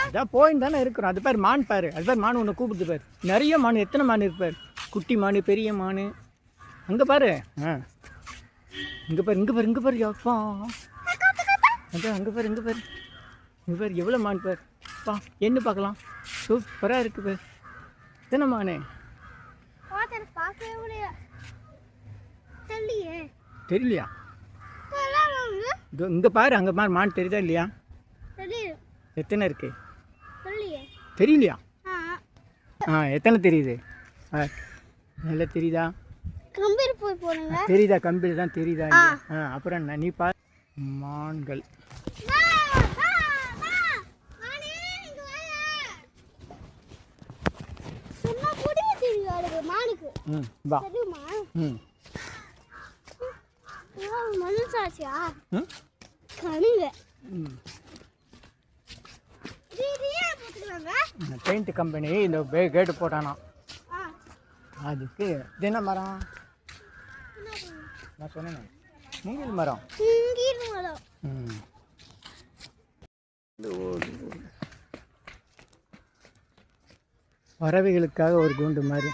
அதான் போயின்னு தானே இருக்கிறோம். அது பாரு மான், பாரு அது பாரு மான் ஒன்று கூப்பிடுது பாரு. நிறைய மான், எத்தனை மான் இருப்பார், குட்டி மான், பெரிய மான். அங்கே பாரு, இங்கே பாரு, இங்கே பாரு, இங்கே பாரு, அப்பா அதான் அங்கே பாரு, இங்கே பாரு, இங்கே பாரு எவ்வளோ மான் பார். பா என்ன பார்க்கலாம், சூப்பராக இருக்குது பார். எத்தனை மானு தெரியலையா? இங்கே பாரு, அங்கே பாரு மான் தெரியுதா இல்லையா? எத்தனை இருக்கு தெரியலையா? எத்தனை தெரியுது? நல்லா தெரியுதா? தெரியுதா? கம்பியில் தான் தெரியுதா? அப்புறம் என்ன நீ பாரு. மான்கள் பெயிண்ட் கம்பெனி இந்த கேட்டு போட்டானா, அதுக்கு இது என்ன மரம்? நான் சொன்னேன் மூங்கில் மரம். பறவைகளுக்காக ஒரு கூண்டு மாதிரி.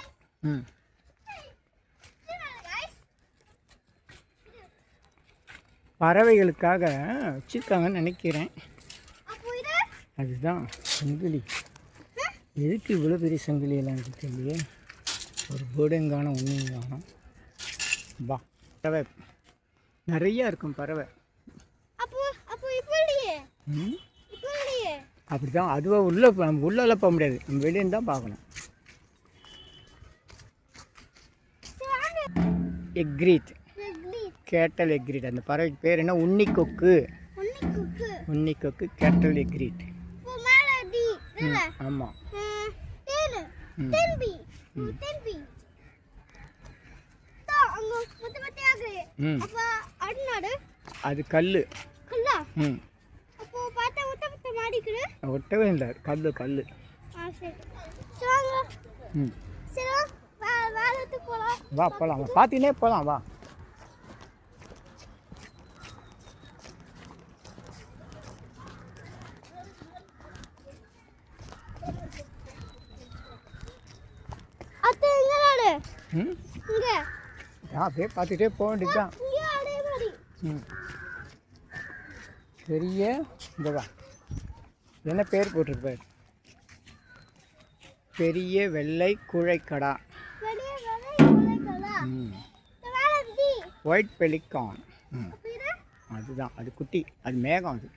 பறவைகளுக்காக வச்சுருக்காங்கன்னு நினைக்கிறேன். அதுதான் சங்கிலி. எதுக்கு இவ்வளோ பெரிய சங்கிலியெல்லாம் இருக்கு இல்லையே? ஒரு பேர்டும் காணும், ஒன்றும் காணும். பா பறவை நிறையா இருக்கும் பறவை. அப்படி தான் அதுவாக உள்ளே போக முடியாது, நம்ம வெளியே தான் பார்க்கணும். எக்ரீட், கேட்டல் எக்ரீட். அந்த பறவைக்கு பேர் என்ன? உன்னிக்கொக்கு. உன்னிக்கொக்கு, கேட்டல் எக்ரீட். ஆமாம். ம் அது கல். ம் ஒட்டவே இல்லை, கல் கல். ம் வா போகலாம், வா பார்த்தினே போகலாம், வா. ம் அப்படியே பார்த்துட்டே போக வேண்டியதுதான். ம் பெரிய இந்த வா என்ன பேர் போட்டிருப்பார், பெரிய வெள்ளை கூழைக்கடா. ம் ஒயிட் பெலிகான். ம் அதுதான், அது குட்டி, அது மேகம். அது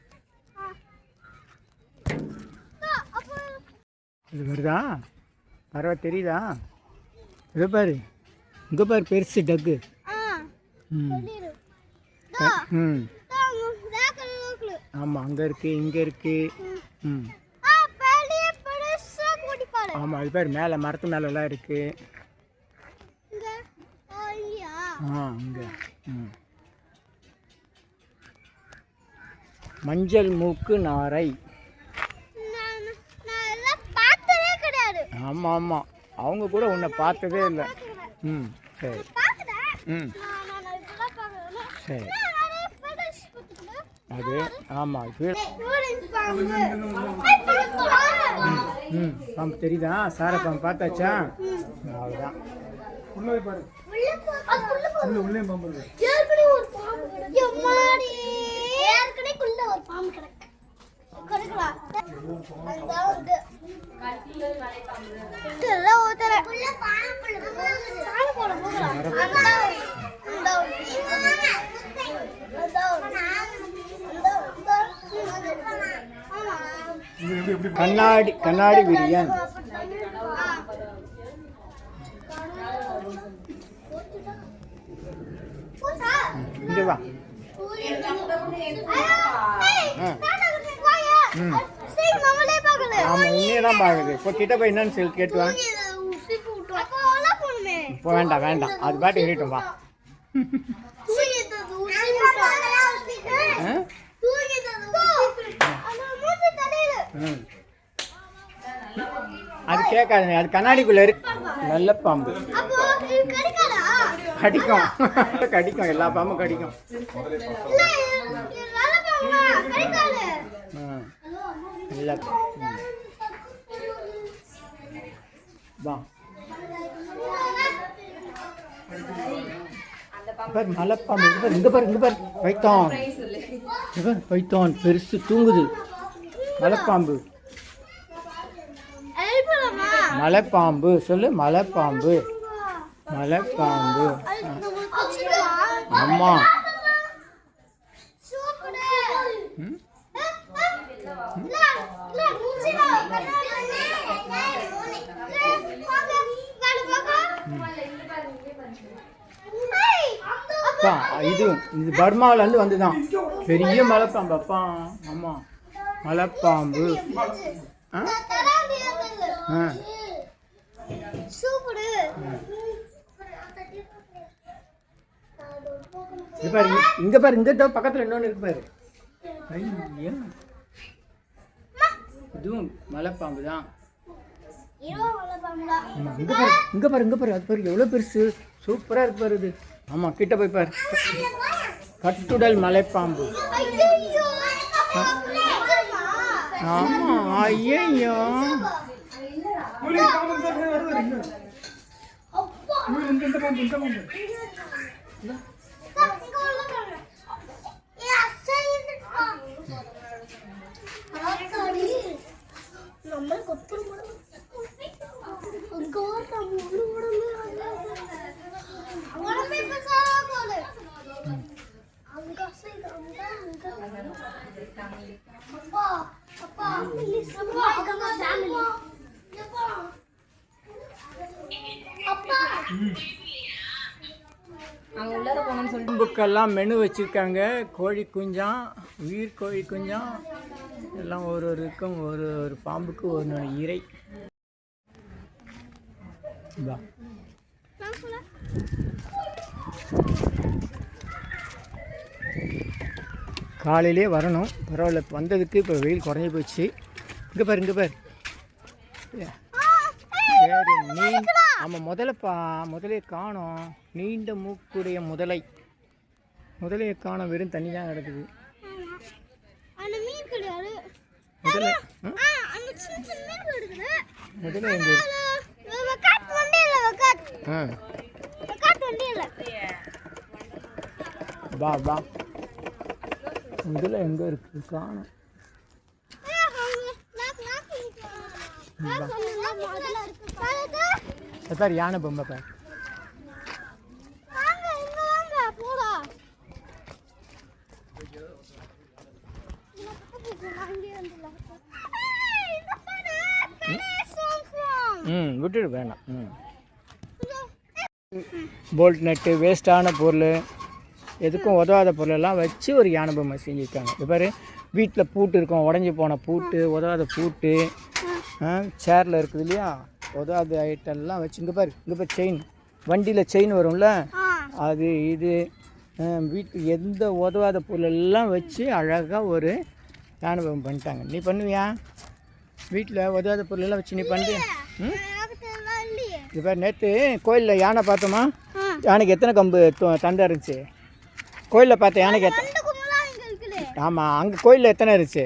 இது வருதா பறவை தெரியுதா? இது பாரு, இங்கே பாரு பெருசு டக்கு. ம் ம் ஆமாம், அங்கே இருக்குது, இங்கே இருக்குது. ம் ஆமாம், அது பேர் மேலே மரத்து மேலெல்லாம் இருக்குது. இங்கே. ம் மஞ்சள் மூக்கு நாரை. ஆமாம் ஆமாம், அவங்க கூட உன்னை பார்த்ததே இல்லை. ம் சரி. ம் சரி, அது ஆமாம். ம் பாம்பு தெரியுதா? சாரை பாம்பு பார்த்தாச்சா? அவ்வளோதான். உள்ளே பாரு, உள்ளே பாம்பு கண்ணாடி கண்ணாடி விரியன். இங்கே வா. ம் ஆமாம், உன்னையே தான் பார்க்குது. இப்போ கிட்ட போய் என்னன்னு சொல்லி கேட்டுவான். இப்போ வேண்டாம் வேண்டாம், அது பாட்டு இருக்கட்டும், வா. அது கேட்காது, அது கண்ணாடிக்குள்ள இருக்கு. நல்ல பாம்பு கடிக்கும், கடிக்கும், எல்லா பாம்பும் கடிக்கும். இல்லை வா மலைப்பாம்பு. இங்கே பாரு, இங்கே பாரு பைத்தான். பைத்தான் பெருசு தூங்குது. மலைப்பாம்பு, மலைப்பாம்பு சொல்லு, மலைப்பாம்பு, மலைப்பாம்பு. அம்மா இது பர்மாவிலேருந்து வந்துதான் பெரிய மலைப்பாம்பு. அப்பா அம்மா மலைப்பாம்பு. பாரு, இங்க பாரு, இங்க பக்கத்துல இன்னொன்று இருக்கு பாரு. இதுவும் மலைப்பாம்பு தான். இங்க பாரு, இங்க பாரு, இங்க பாரு, அது பாரு எவ்வளவு பெருசு, சூப்பரா இருக்கு பாரு இது. ஆமா, கிட்ட போய் பாரு. கட்டுடல் மலைப்பாம்பு. ஆமா, ஐயோ புக்கெல்லாம் மெனு வச்சுருக்காங்க. கோழி குஞ்சான், உயிர் கோழி குஞ்சான் எல்லாம் ஒரு இருக்கும். ஒரு ஒரு பாம்புக்கு ஒரு இறை. காலையிலே வரணும், பரவாயில்ல. வந்ததுக்கு இப்போ வெயில் குறைஞ்சி போச்சு. இங்கே பாரு, இங்கே பாரு. வேறு ஆமாம், முதலே காணோம். நீண்ட மூக்குடைய முதலையை காணோம். வெறும் தண்ணி தான் கிடக்குது. முதலை எங்கே? வா வா, முதல்ல எங்கே இருக்குது? காணும். பாரு, யானை பொம்மை பாரு. விட்டுடு, வேணாம். போல்ட் நட்டு, வேஸ்ட்டான பொருள், எதுக்கும் உதவாத பொருளெல்லாம் வச்சு ஒரு யானை பொம்மை செஞ்சுருக்காங்க. இது பாரு, வீட்டில் பூட்டு இருக்கும், உடஞ்சி போன பூட்டு, உதவாத பூட்டு, சேரில் இருக்குது இல்லையா, உதவாத ஐட்டம்லாம் வச்சு. இங்கே பாரு, செயின், வண்டியில் செயின் வரும்ல, அது இது வீட்டுக்கு எந்த உதவாத பொருளெல்லாம் வச்சு அழகாக ஒரு யானை பொம்மை பண்ணிட்டாங்க. நீ பண்ணுவியா? வீட்டில் உதவாத பொருளெல்லாம் வச்சு நீ பண்ணுறியா? இது பாரு, நேற்று கோயிலில் யானை பார்த்தோமா? யானைக்கு எத்தனை கம்பு தண்டை இருந்துச்சு? கோயிலில் பார்த்த யானைக்கு ஆமாம், அங்கே கோயிலில் எத்தனை இருந்துச்சு?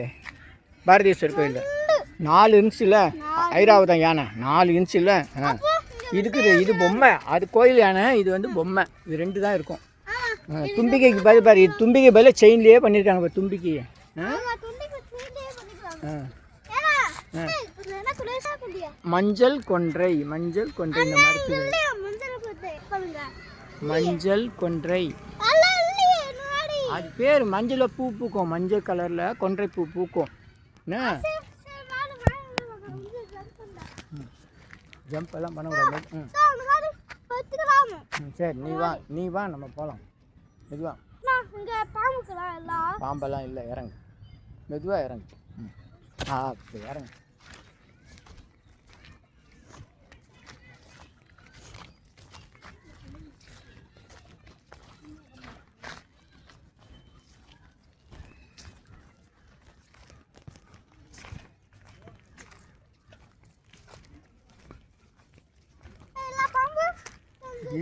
பாரதீஸ்வரர் கோயிலில் 4 இருந்துச்சுல்ல. ஐராவதம் யானை 4 இன்ச்சுல்ல. இதுக்கு இது பொம்மை, அது கோயில் யானை, இது வந்து பொம்மை. இது 2 தான் இருக்கும். தும்பிக்கைக்கு பாரு, இது தும்பிக்கை பதில் செயின்லேயே பண்ணியிருக்காங்க. பாரு, தும்பிக்கை. மஞ்சள் கொன்றை இந்த மரத்துக்கு மஞ்சள் கொன்றை, அது பேர். மஞ்சள் பூ பூக்கும், மஞ்சள் கலரில் கொன்றை பூ பூக்கும். என்ன ஜம்ப் எல்லாம் பண்ணக்கூடாது. சரி, நீ வா நம்ம போகலாம். மெதுவா, பாம்பெல்லாம் இல்லை, இறங்கு, மெதுவாக இறங்கு. இறங்கு.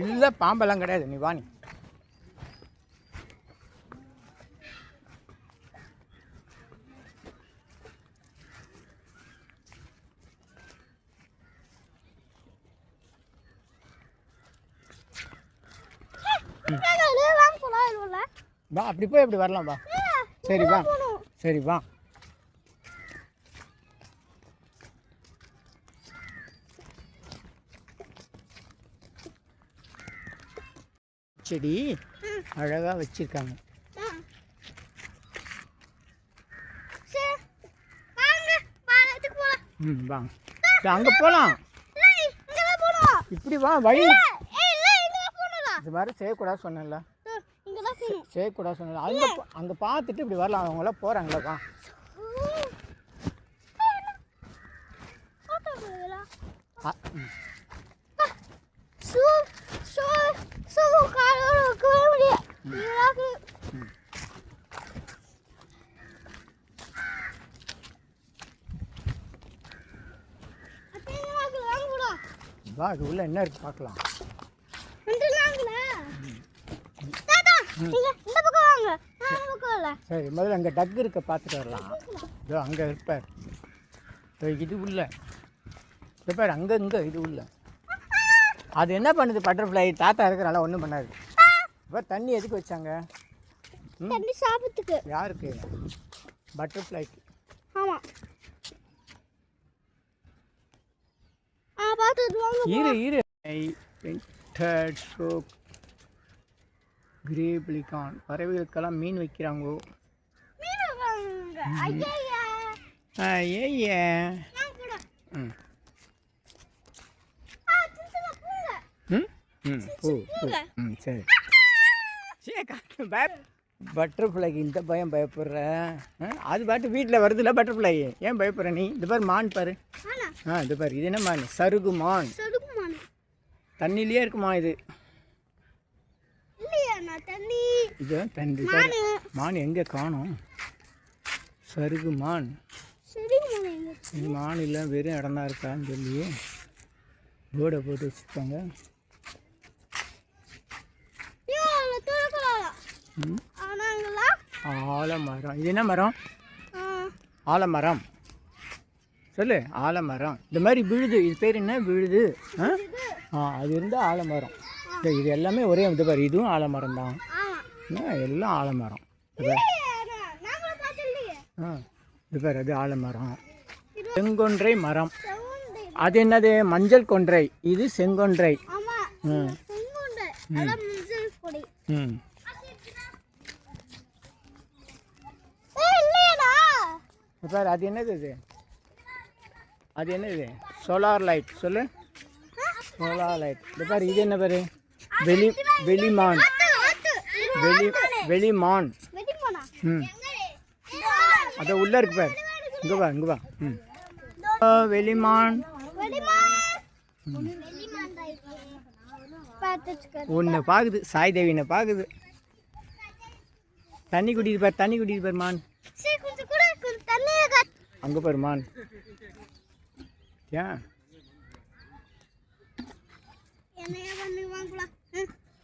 இல்லை, பாம்பெல்லாம் கிடையாது. நீ வா. நீ வா, அப்படி போய் அப்படி வரலாம். வா. சரி வா, சரி வா. செடி அழகாக வச்சிருக்காங்க. வாங்க, அங்கே போகலாம். இப்படி வா, வழி. இது மாதிரி செய்யக்கூடாது சொன்னேன்ல, செய்யக்கூடாது சொன்னல. அங்கே பார்த்துட்டு இப்படி வரலாம். அவங்களாம் போகிறாங்களா? வா. வா, அது உள்ள என்ன இருக்கு பார்க்கலாம். சரி, முதல்ல அங்கே டக்கு இருக்க பார்த்துட்டு வரலாம். இதோ அங்கே இருப்பார். இது உள்ள இருப்பார். அங்கே இது உள்ள அது என்ன பண்ணுது? பட்டர்ஃப்ளை. தாத்தா இருக்கிறனால ஒன்றும் பண்ணாது. இப்போ தண்ணி எதுக்கு வச்சாங்க? தண்ணி சாப்பிட்டுக்கு. யாருக்கு? பட்டர்ஃப்ளைக்கு. ஆமாம். இரு கிரே பெலிகான். பறவைகளுக்கெல்லாம் மீன் வைக்கிறாங்க. சரி. பட்டர்ஃப்ளைக்கு இந்த பயம் பயப்படுற? அது பாட்டு வீட்டில் வருதுல்ல பட்டர்ஃப்ளை. ஏன் பயப்படுற நீ? இந்த பாரு, மான் பாரு. இது பாரு, இது என்ன மான்? சருகு மான். தண்ணிலேயே இருக்குமா இது? இல்லையா தண்ணி இதுதான் தண்ணி. மான் எங்கே காணோம்? சருகு மான். சரி மான் இது மான் இல்லை, வெறும் இடம் தான் இருக்கான்னு சொல்லி போர்டை போட்டு வச்சுருப்பாங்க. ஆலமரம். இது என்ன மரம்? ஆலமரம். சொல்லு. ஆலமரம். இந்த மாதிரி விழுது. இது பேர் என்ன? விழுது. அது இருந்தால் ஆலமரம். இது எல்லாமே ஒரே இது பாரு. இதுவும் ஆலமரம் தான். எல்லாம் ஆலமரம். இது பேர் அது ஆலமரம். செங்கொன்றை மரம். அது என்னது? மஞ்சள் கொன்றை. இது செங்கொன்றை. பாரு அது என்னது? இது அது என்னது? Solar light. சொல்லு. Solar light. இது பாரு இது என்ன பாரு? வெளிமான். வெளிமான். அது உள்ள இருக்கு பாரு. இங்கே வா, இங்கே வா. வெளிமான். ஒன்று பார்க்குது. சாய் தேவினை பார்க்குது. தண்ணி குடிக்குது பாரு. தண்ணி குடிக்குது பாரு மான். அங்கே பாரு மான். ஏன்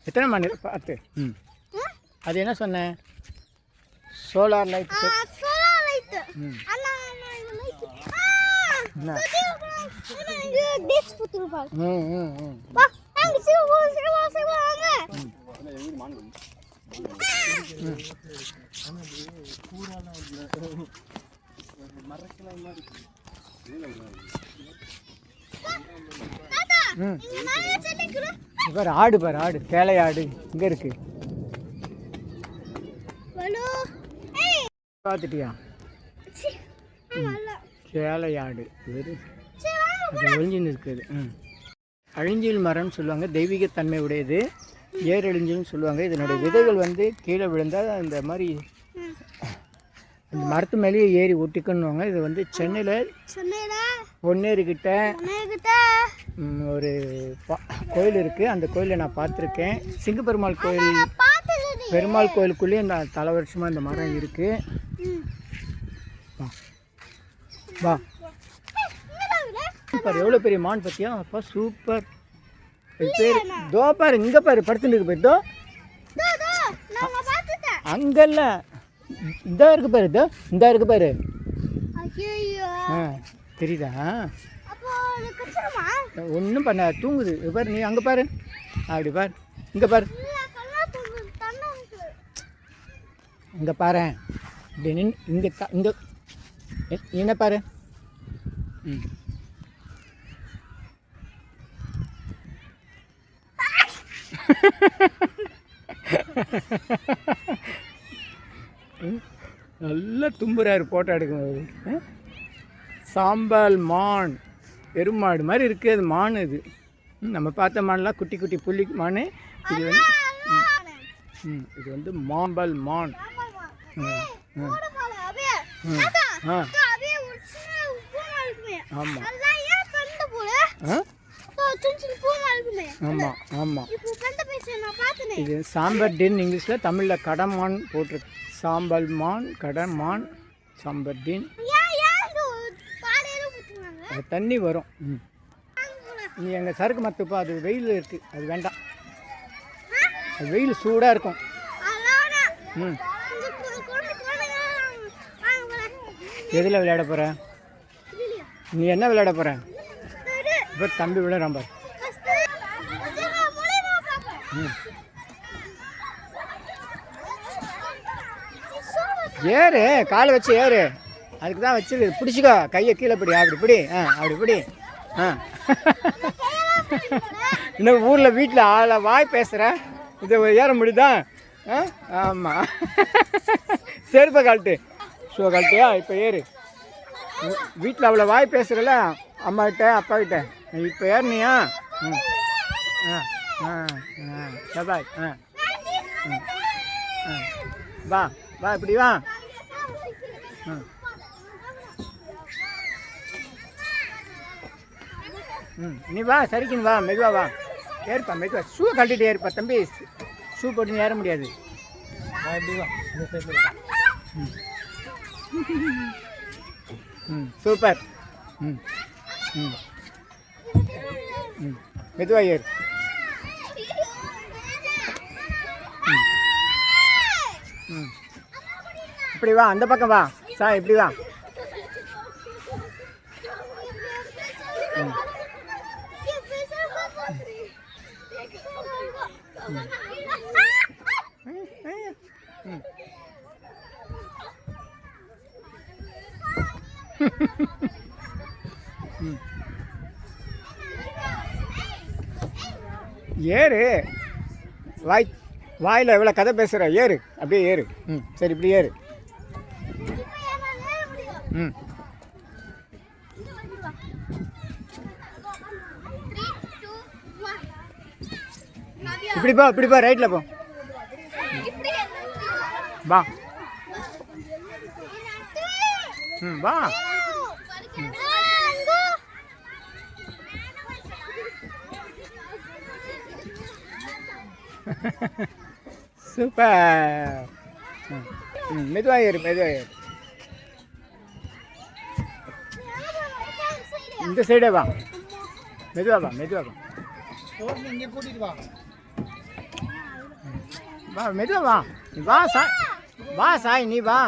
எத்தனை மான் பார்த்து? அது என்ன சொன்னேன்? Solar light. பாரு ஆடு. பாரு ஆடு. கேளை ஆடு இங்கே இருக்கு. பார்த்துட்டியா? கேளை ஆடு. அது ஒழிஞ்சின்னு இருக்குது. அழிஞ்சில் மரம்னு சொல்லுவாங்க. தெய்வீகத்தன்மை உடையது. ஏரெழிஞ்சின்னு சொல்லுவாங்க. இதனுடைய விதைகள் வந்து கீழே விழுந்தால் இந்த மாதிரி இந்த மரத்து மேலேயே ஏறி ஒட்டிக்கணுவாங்க. இது வந்து சென்னையில் பொன்னேரிக்கிட்ட ஒரு கோயில் இருக்குது. அந்த கோயிலை நான் பார்த்துருக்கேன். சிங்கப்பெருமாள் கோயில். பெருமாள் கோயிலுக்குள்ளேயே இந்த பல வருஷமாக இந்த மரம் இருக்குது. வா சூப்பர். எவ்வளோ பெரிய மான் பார்த்தியா? அப்பா சூப்பர். இது பேர் தோ பாரு. இங்கே பாரு படுத்துட்டு இருக்கு பாரு. தோ அங்கல்ல, இந்த இருக்கு பாரு. இதோ இந்த இருக்கு பாரு. தெரியுதா? ஒன்றும் பண்ண தூங்குது. இது பாரு. நீ அங்கே பாரு. அப்படி பாரு. இங்கே பாரு. இங்கே பாரு. இப்படி நின்று இங்கே இங்கே என்ன பாரு. நல்லா தும்புறாரு போட்டோ எடுக்கும்போது. சாம்பல் மான். பெருமாடு மாதிரி இருக்குது. அது மான். இது நம்ம பார்த்த மான்லாம் குட்டி குட்டி புள்ளி மான். இது வந்து இது வந்து மாம்பல் மான். ஆமாம் ஆமாம் ஆமாம். இது சாம்பர்டின். இங்கிலீஷில், தமிழில் கடமான் போட்டிருக்கு. சாம்பல் மான், கடமான், சாம்பர்டின். தண்ணி வரும். நீ எங்கள் சறுக்கு மத்துப்பா. அது வெயில் இருக்குது. அது வேண்டாம். அது வெயில் சூடாக இருக்கும். எதில் விளையாட போகிற? நீ என்ன விளையாட போகிற? இப்போ தம்பி விளையாடாம பாரு. ஏறு. காலை வச்சு ஏறு. அதுக்கு தான் வச்சிருக்கு. பிடிச்சிக்கோ. கையை கீழே பிடி. அப்படி பிடி. அப்படி பிடி. இன்னும் ஊரில் வீட்டில் ஆளை வாய் பேசுகிறேன். இதை ஏற முடியுதா? ஆமாம். செருப்பை கழட்டு. ஷூ கழட்டியா? இப்போ ஏறு. வீட்டில் அவ்வளோ வாய் பேசுகிறல அம்மாக்கிட்ட அப்பாக்கிட்ட. இப்போ ஏறினியா? சபாய். வா வா. இப்படி வா. நீ வா. சரிக்குன்னு வா. மெதுவா வா. ஏற்பா மெதுவா. ஷூ கழட்டிட்டு ஏற்பா தம்பி. ஷூ போட்டு ஏற முடியாது. சூப்பர். ம் ம் ம் மெதுவா ஏறு. ம் இப்படி வா, அந்த பக்கம் வா இப்படி வா. ஏறு. வாயில் எவ்வளோ கதை பேசுகிற, ஏறு அப்படியே ஏறு. ம் சரி இப்படி ஏறு. ம் இப்படி போ ரைட்டில் போ. வா. ம் வா. சூப்பர். ம் மெதுவாக ஏறு. இந்த சைடே வா. மெதுவா வா. இங்கே கூட்டிட்டு வா. வா மெதுவா வா. வா சாய் நீ வா.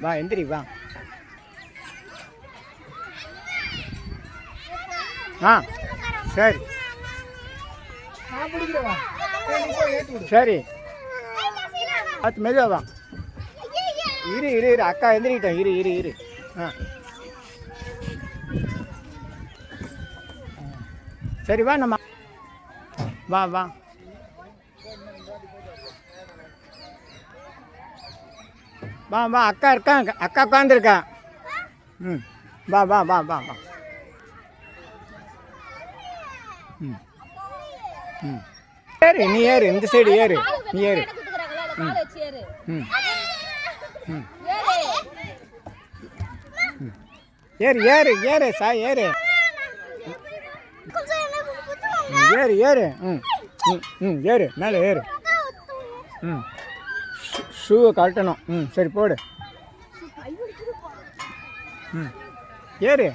வா எந்திரி வா. சரி சரி பார்த்து மெதுவா வா. இரு அக்கா எந்திரிக்கிட்டேன். இரு. சரி வா நம்ம வா. அக்கா உட்காந்துருக்கா. ம் வா. ம் ஏறு. நீ ஏறு. இந்த சைடு ஏறு. நீ ஏறு. ஏறு சாய் ஏறு. ஏறு. ஏறு மேலே ஏறு. ஷூவை கழட்டணும். சரி போடு. ஏறு.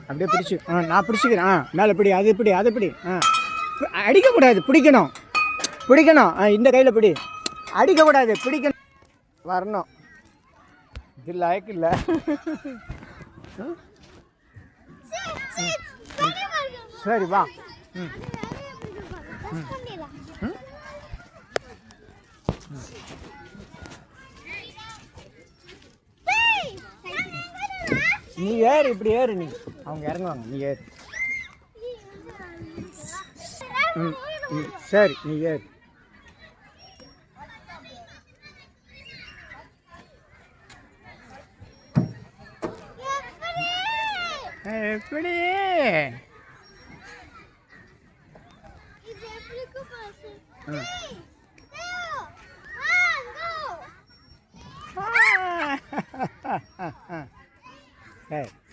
அப்படியே பிடிச்சி. நான் பிடிச்சிக்கிறேன். மேலே பிடி. அது பிடி. அடிக்கக்கூடாது, பிடிக்கணும். இந்த கையில் பிடி. அடிக்கக்கூடாது, பிடிக்கணும். வரணும். இது லாய்க்கு இல்லை. சரி வா. நீ ஏறு. இப்படி ஏறு. நீ அவங்க இறங்குவாங்க. நீ ஏறு. சரி நீ ஏறு. எப்படி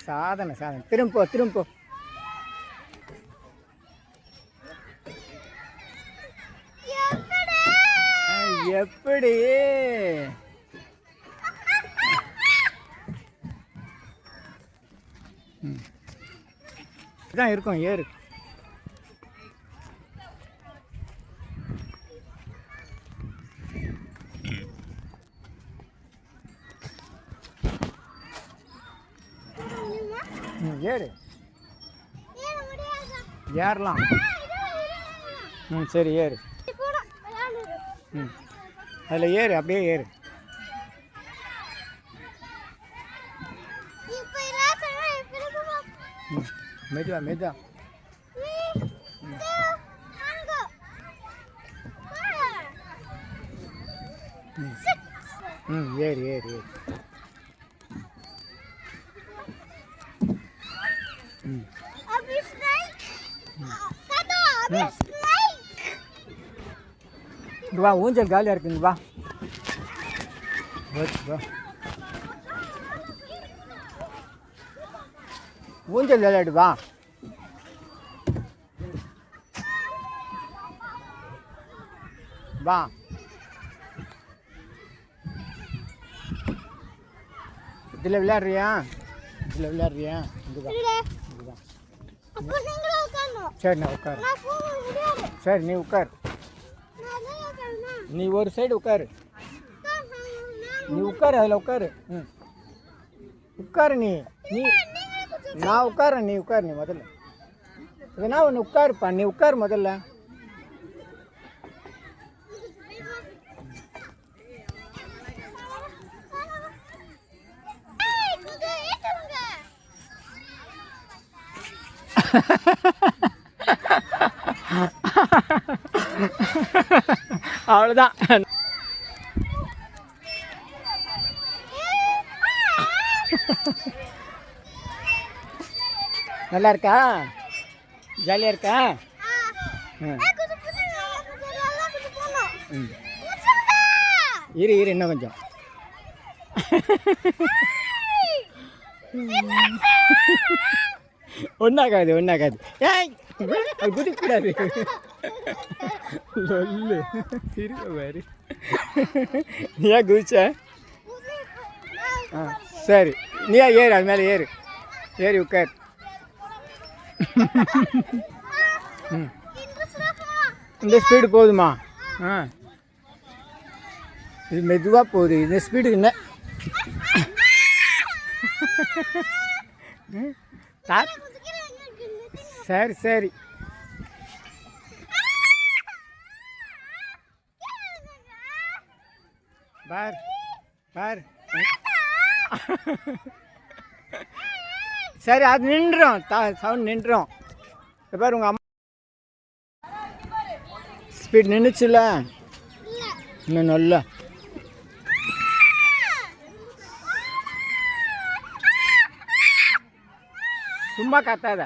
சாதனை. திரும்ப போ. எப்படி இதான் இருக்கும். ஏறு. ஏறு. ஏறலாம். சரி ஏறு. அதில் ஏறு. அப்படியே ஏறு. மெதுவா. ஏறு. வா ஊஞ்சல் காலியாக இருக்குங்க. வா வா ஊஞ்சல் விளையாடு வா. வா இதில் விளையாடுறியா? இதில் விளையாடுறியா? இதுதான் இதுதான். சரி நான் உட்காரு. சரி நீ உட்கார். நீ ஒரு சைடு உட்காரு. நீ உட்காரு அதில் உட்காரு. ம் உட்காரு. நீ நீ நான் உட்காரேன். நீ உட்காரு. நீ முதல்ல இதனா ஒன்று உட்காருப்பா. நீ உட்காரு முதல்ல. அவ்வளோதான். நல்லா இருக்கா? ஜாலியாக இருக்கா? இரு இரு இன்னும் கொஞ்சம். ஒன்றாகாது ஒன்றாகாது. ஏய் அது குதிக்கூடாது. சொல்லு திரும்ப பாரு. ஏன் குதிச்ச? ஆ சரி நீயா ஏறு. அது மேலே ஏறு. ஏறி உட்கார். ம் இந்த ஸ்பீடு போதுமா? ஆ இது மெதுவாக போகுது. இந்த ஸ்பீடு என்ன? சரி சரி. பார் பார். சரி அது நின்றோம். சவுண்ட் நின்றோம். பாரு உங்கள் அம்மா ஸ்பீட் நின்றுச்சுல. இன்னும் நல்லா சும்மா கத்தாத.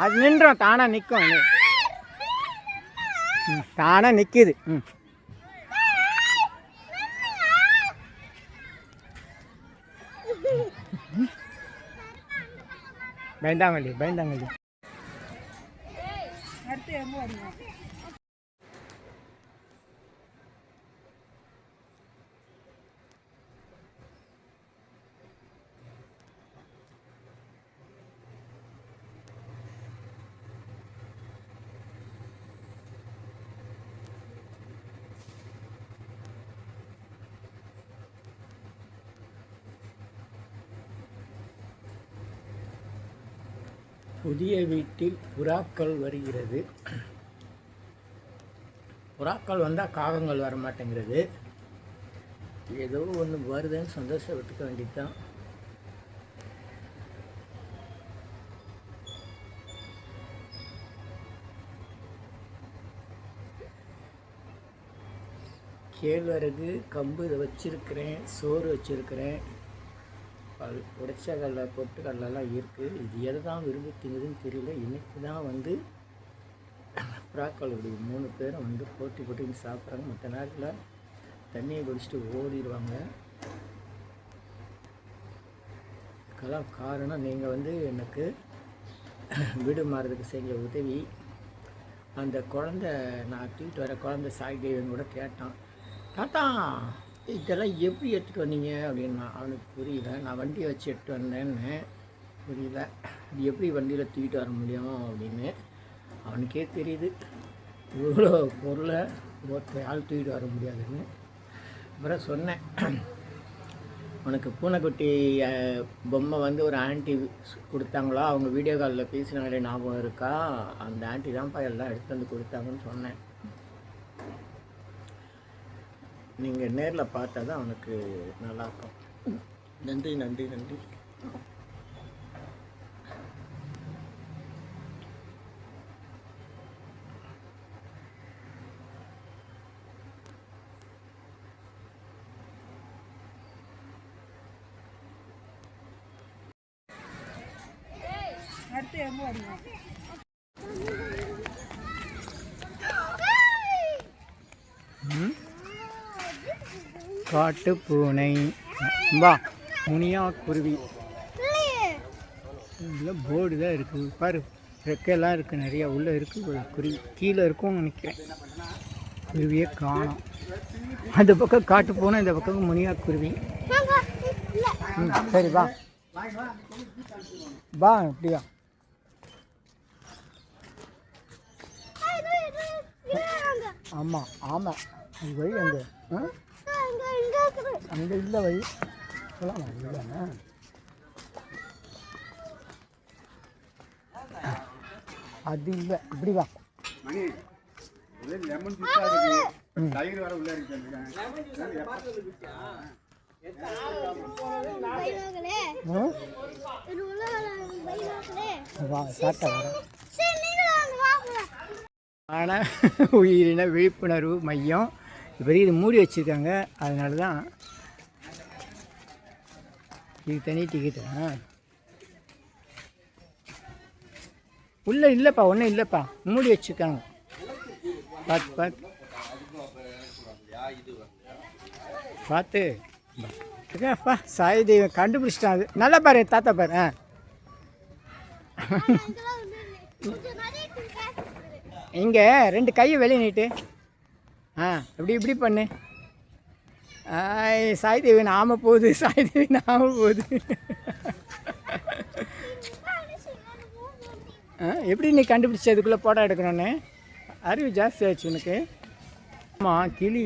அது நின்றோம். தானாக நிற்கும். தானாக நிற்கிது. ம் பயந்தாங்கல்லி பயந்தாங்கல்லி. அடுத்து எங்கே வருவோம்? புதிய வீட்டில் புறாக்கள் வருகிறது. புறாக்கள் வந்தால் காகங்கள் வர மாட்டேங்கிறது. ஏதோ ஒன்று வருதுன்னு சந்தோஷப்பட்டுக்க வேண்டியதுதான். கேழ்வரகு கம்பு இதை வச்சுருக்கிறேன். சோறு வச்சுருக்கிறேன். உடைச்ச கடலை பொட்டு கடலெல்லாம் இருக்குது. இது எதை தான் விரும்பி திங்குதுன்னு தெரியல. இன்றைக்கி தான் வந்து புறாக்களுடைய 3 பேரும் வந்து போட்டி போட்டு சாப்பிட்றாங்க. மற்ற நேரத்தில் தண்ணியை குடிச்சிட்டு ஓடிடுவாங்க. இதுக்கெல்லாம் காரணம் நீங்கள் வந்து எனக்கு வீடு மாறுறதுக்கு செஞ்ச உதவி. அந்த குழந்தை நான் தூக்கிட்டு வர குழந்தை சாய் தேவன் கூட கேட்டான், தாத்தா இதெல்லாம் எப்படி எடுத்துகிட்டு வந்தீங்க அப்படின்னா. அவனுக்கு புரியல. நான் வண்டியை வச்சு எடுத்து வந்தேன்னு புரியல. இது எப்படி வண்டியில் தூக்கிட்டு வர முடியும் அப்படின்னு அவனுக்கே தெரியுது. இவ்வளோ பொருளை ஒருத்தர் ஆள் தூக்கிட்டு வர முடியாதுன்னு. அப்புறம் சொன்னேன், உனக்கு பூனைக்குட்டி பொம்மை வந்து ஒரு ஆண்டி கொடுத்தாங்களா, அவங்க வீடியோ காலில் பேசினாங்களே ஞாபகம் இருக்கா? அந்த ஆண்டி தான்ப்பா எல்லாம் எடுத்து வந்து கொடுத்தாங்கன்னு சொன்னேன். நீங்கள் நேரில் பார்த்தா தான் அவனுக்கு நல்லாயிருக்கும். நன்றி நன்றி நன்றி. அடுத்து எங்கே வருவோம்? காட்டு பூனை. வா, முனியா குருவி. இதில் போர்டு தான் இருக்குது பாரு, ரெக்கையெல்லாம் இருக்குது நிறையா, உள்ளே இருக்குது குருவி, கீழே இருக்கும்னு நினைக்கிறேன். குருவியே காணும். அந்த பக்கம் காட்டு பூனை, இந்த பக்கம் முனியா குருவி. சரி வா வா, அப்படியா? ஆமாம் ஆமாம், அது வழி அங்கே அங்கே இல்லை வழி சொல்லலாம் இல்லைண்ணா. அது இல்லை, இப்படி வா. வா சாட்டா வர. ஆனால் உயிரின விழிப்புணர்வு மையம் இப்போ இது மூடி வச்சுருக்காங்க, அதனால தான் இது தனி டிக்கெட்டு. உள்ளே இல்லைப்பா, ஒன்றும் இல்லைப்பா, மூடி வச்சுருக்காங்க. பார்த்து பார்த்து பார்த்து இருக்காப்பா. சாய் தெய்வம் கண்டுபிடிச்சிட்டான். அது நல்லா பாரு, தாத்தா பாரு. இங்கே 2 கையை வெளியே நீட்டு. இப்படி இப்படி பண்ணு. சாய் தேவி நாம போகுது, சாய் தேவி நாம போகுது. எப்படி நீ கண்டுபிடிச்சி அதுக்குள்ளே போட்டோ எடுக்கணுன்னு? அறிவு ஜாஸ்தி ஆச்சு உனக்கு. ஆமாம், கிளி.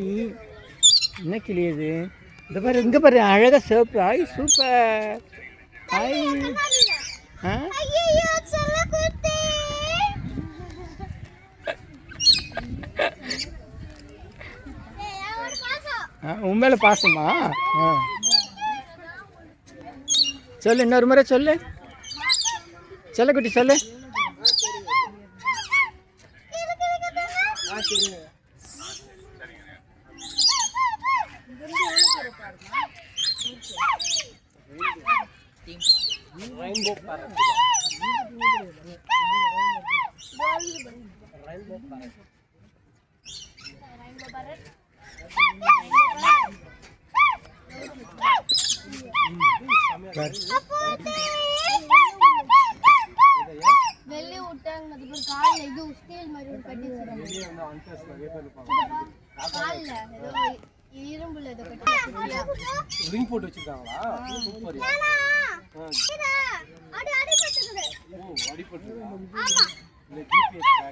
என்ன கிளி அது? இந்த பாரு, இங்கே பாரு, அழகாக சிவப்பு. ஆய் சூப்பர். ஆய் உன் மேலே பாசமா? சொல்லு, இன்னொரு முறை சொல்லு. செல்லக்குட்டி சொல்லு. வெளியே விட்டாங்க, அது ஒரு காலில் இது ஸ்டீல் மாதிரி ஒரு கட்டி காலில் ஏதோ இரும்புல ஏதோ கட்டி ரிங் போட்டு வச்சிருக்காங்களா? சூப்பர். அடிபட்டு இல்ல ஜிபிஎஸ்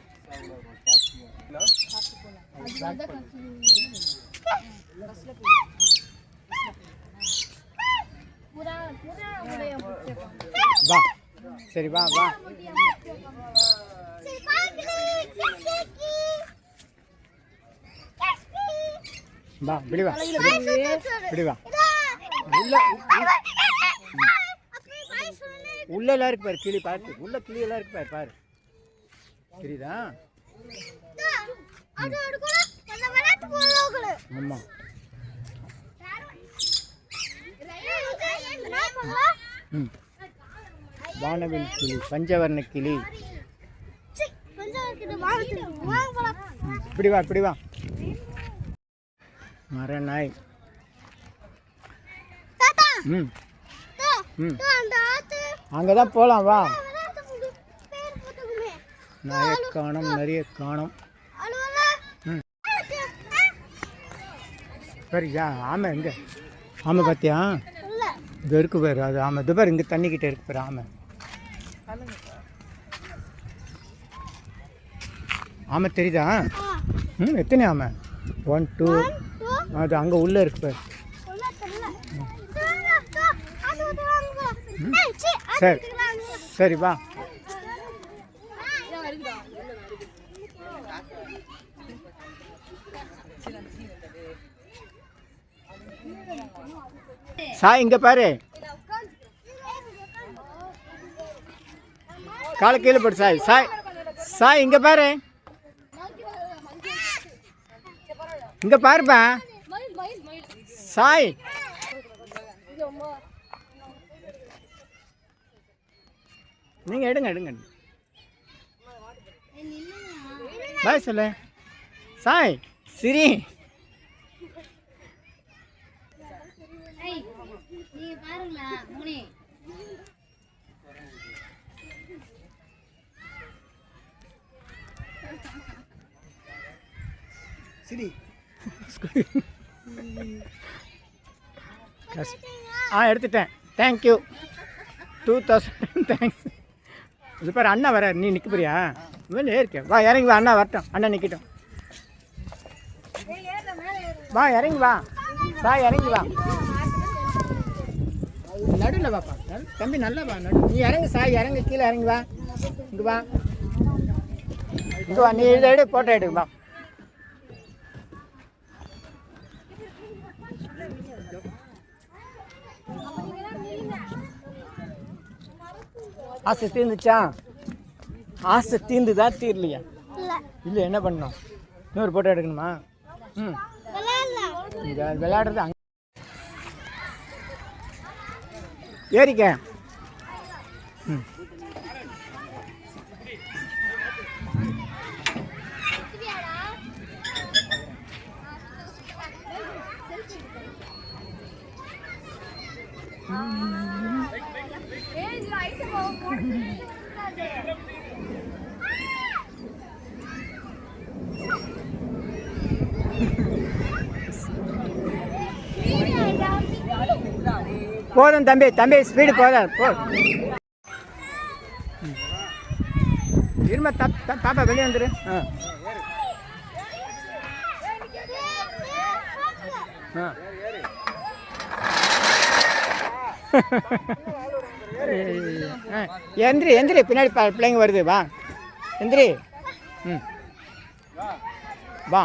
வா. சரி வா வா. வா இப்படி வா, இப்படி வா. உள்ள எல்லாம் இருக்கு பாரு கிளி, பார்த்து உள்ள கிளி எல்லாம் இருக்கு பாரு. பாரு தெரியுதா? ஆமா. வானவில் கிளி, பஞ்சவர்ண கிளி. இப்படி வா, இப்படி வா. மரநாய். அங்கதான் போலாம் வா. நாயை காணும், நிறைய காணும். சரியா? ஆமை எங்க? ஆமை பார்த்தியா? இது இருக்கு பேர், அது ஆமை. இது பேர் இங்கே தண்ணிக்கிட்ட இருக்கு பேர் ஆமை. ஆமை தெரியுதா? எத்தனை ஆமை? 1 2. அது அங்கே உள்ளே இருக்கு பேர். சரி சரி வா. சாய் இங்கே பாரு, காலை கீழே போடு. சாய் சாய் சாய் இங்கே பாரு, இங்கே பாருப்பா. சாய் நீங்கள் எடுங்க எடுங்க. பாய் சொல்லு. சாய் சிரி. நீங்க பாருங்களா முனி சரி எடுத்துட்டேன். Thank you 2000 thanks. இது பாரு அண்ணா வர, நீ நிற்க போறியா? இவன் ஏறிக்க, வா இறங்கி வா, அண்ணா வரட்டும், அண்ணா நிற்கட்டும். வா இறங்கி வா, வா இறங்கி வா, நடுவில் வாப்பா தம்பி, நல்லா வா நடு. நீ இறங்கு சாய், இறங்கு கீழே இறங்கி வா, இங்கே வா, இங்கே வா, நீ இதை எடு, ஃபோட்டோ எடு வா. ஆசை தீர்ந்துச்சா? ஆசை தீர்ந்துதா தீரலையா? இல்லை என்ன பண்ணணும்? இன்னொரு ஃபோட்டோ எடுக்கணுமா? ம் இங்கே விளையாடுறது அங்கே ஏறிக்க. ம் போதும் தம்பி, தம்பி ஸ்பீடு போதும் போ. இருமா பாப்பா வெளியே வந்துரு. எந்திரி எந்திரி, பின்னாடி பிள்ளைங்க வருது, வா எந்திரி. ம் வா.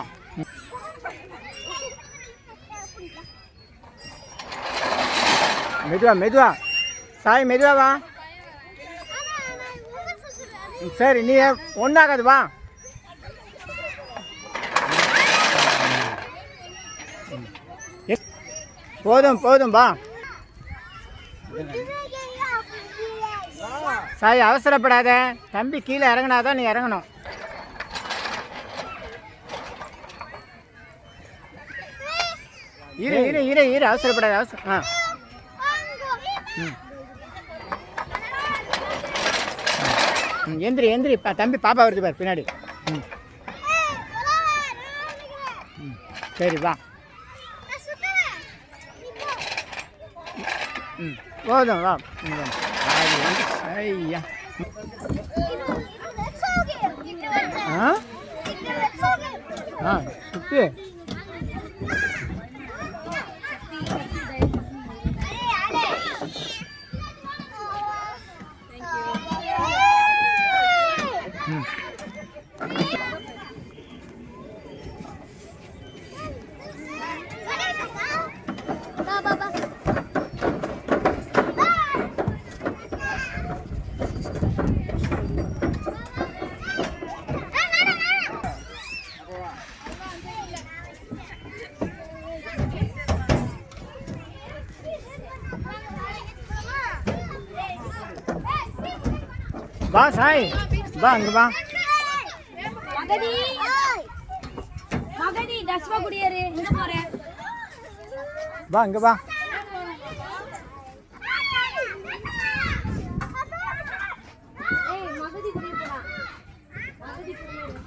மெதுவா மெதுவா சாய், மெதுவா வா. சரி நீ ஒன்றாகாது வா. போதும் போதும் வா. சாய் அவசரப்படாத தம்பி, கீழே இறங்கினாதான் நீ இறங்கணும். இரு இரு இரு இரு, அவசரப்படாத அவசரம். எந்திரி எந்திரி, தம்பி பாப்பா வருது பாரு பின்னாடி. ம் சரி வா. ம் போதும் வா. ஐயா சுத்து. வா சாய், வா அங்க வா. மகதி மகதி தஸ்வா குடியேறு, எங்க போற? வா அங்க வா. ஏய் மகதி குடியேறா, மகதி குடியேறு.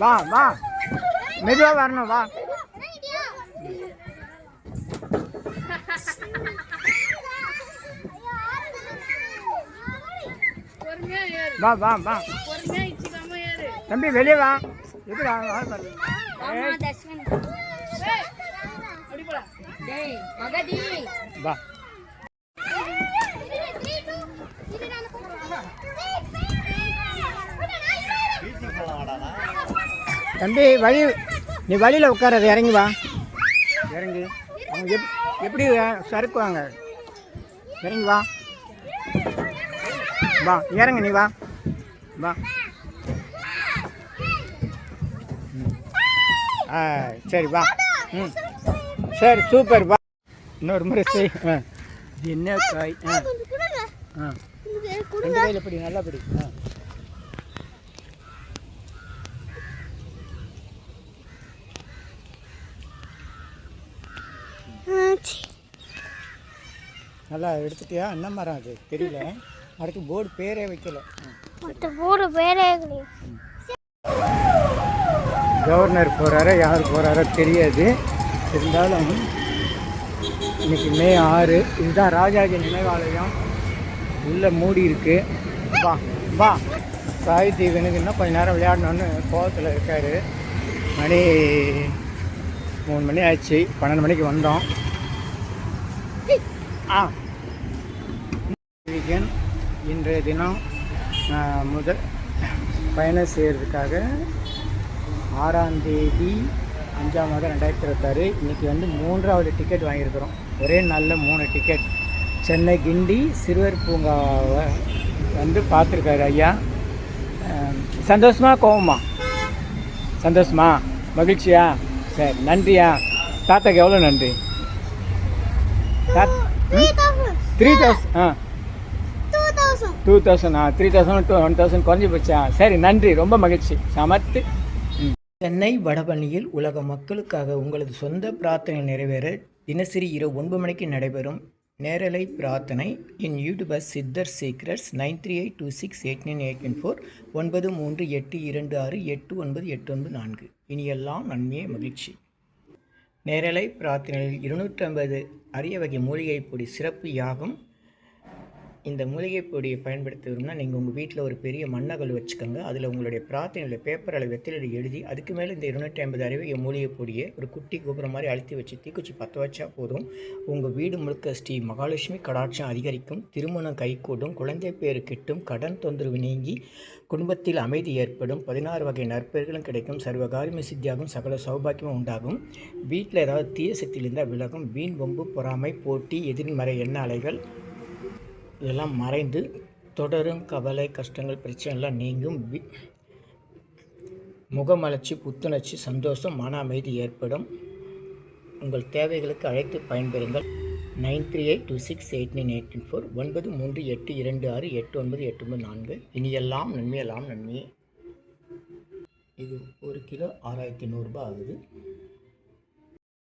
வா வா, மெதுவா வரணும் வா. வா வா வா தம்பி, வெளியே வா. எப்படி வா. தம்பி வழி, நீ வழியில் உட்காராது, இறங்கி வா. இறங்கி அவங்க எப்படி சறுக்குவாங்க. இறங்கி வா வா, இறங்க நீ வா வா. சரி வா. ம் சரி சூப்பர் வா. இன்னொரு முறை செய். இது என்ன காய்? ரெண்டு கையில் பிடி, நல்லா பிடி. நல்லா எடுத்துட்டியா? என்ன மரம் அது தெரியல. அடுத்து போர்டு பேரே வைக்கல. போர்டு பேரே கவர்னர் போகிறாரோ யார் போகிறாரோ தெரியாது. இருந்தாலும் இன்னைக்கு மே 6. இதுதான் ராஜாஜி நினைவாலயம். உள்ளே மூடி இருக்கு. வா வா. சாய் தீவனுக்கு இன்னும் கொஞ்சம் நேரம் விளையாடணுன்னு கோவத்தில் இருக்கார். மணி 3 மணி ஆயிடுச்சு. 12 மணிக்கு வந்தோம். வீக்கெண்ட் இன்றைய தினம் முதல் பயணம் செய்கிறதுக்காக 6ஆம் தேதி 5ஆம் மாதம் 2026. இன்றைக்கி வந்து 3வது டிக்கெட் வாங்கியிருக்கிறோம். ஒரே நாளில் 3 டிக்கெட். சென்னை கிண்டி சிறுவர் பூங்காவை வந்து பார்த்துருக்காரு ஐயா. சந்தோஷமா கோவமா? சந்தோஷமா? மகிழ்ச்சியா? சரி, நன்றியா? தாத்தாக்கு எவ்வளோ நன்றி? 3000 3000 to 1000 குறைஞ்சி போச்சா? சரி, நன்றி, ரொம்ப மகிழ்ச்சி. சமத்து. சென்னை வடபழனியில் உலக மக்களுக்காக உங்களது சொந்த பிரார்த்தனை நிறைவேற தினசரி இரவு 9 மணிக்கு நடைபெறும் நேரலை பிரார்த்தனை இன் யூடியூபர் சித்தர் சீக்ரெட்ஸ் 9382689814 9382268984. இனியெல்லாம் நன்மையே மகிழ்ச்சி. நேரலை பிரார்த்தனையில் 250 அரிய வகை மூலிகை பொடி சிறப்பு யாகம். இந்த மூலிகை பொடியை பயன்படுத்த விரும்பினா நீங்கள் உங்கள் வீட்டில் ஒரு பெரிய மண்ணகல் வச்சுக்கோங்க. அதில் உங்களுடைய பிரார்த்தனையில் பேப்பர் அளவு வெத்திலை எழுதி அதுக்கு மேலே இந்த 250 அரிய வகை மூலிகை பொடியை ஒரு குட்டி கோபுரம் மாதிரி அழுத்தி வச்சு தீக்குச்சி பற்ற வச்சா போதும். உங்கள் வீடு முழுக்க ஸ்ரீ மகாலட்சுமி கடாட்சம் அதிகரிக்கும், திருமணம் கைகூடும், குழந்தை பேரு கிட்டும், கடன் தொந்தரவு நீங்கி குடும்பத்தில் அமைதி ஏற்படும், 16 வகை நற்பெயர்களும் கிடைக்கும், சர்வகாரியமே சித்தியாகும், சகல சௌபாக்கியமும் உண்டாகும், வீட்டில் ஏதாவது தீய சக்தியில் இருந்தால் விலகும், வீண் வம்பு பொறாமை போட்டி எதிர்மறை எண்ண அலைகள் இதெல்லாம் மறைந்து தொடரும் கவலை கஷ்டங்கள் பிரச்சனைலாம் நீங்கும், முகமலர்ச்சி புத்துணர்ச்சி சந்தோஷம் மன அமைதி ஏற்படும். உங்கள் தேவைகளுக்கு அழைத்து பயன்பெறுங்கள். 9382689814 9382268984. இனியெல்லாம் நன்மையெல்லாம் நன்மையே. இது 1 கிலோ 6100 ரூபாய் ஆகுது.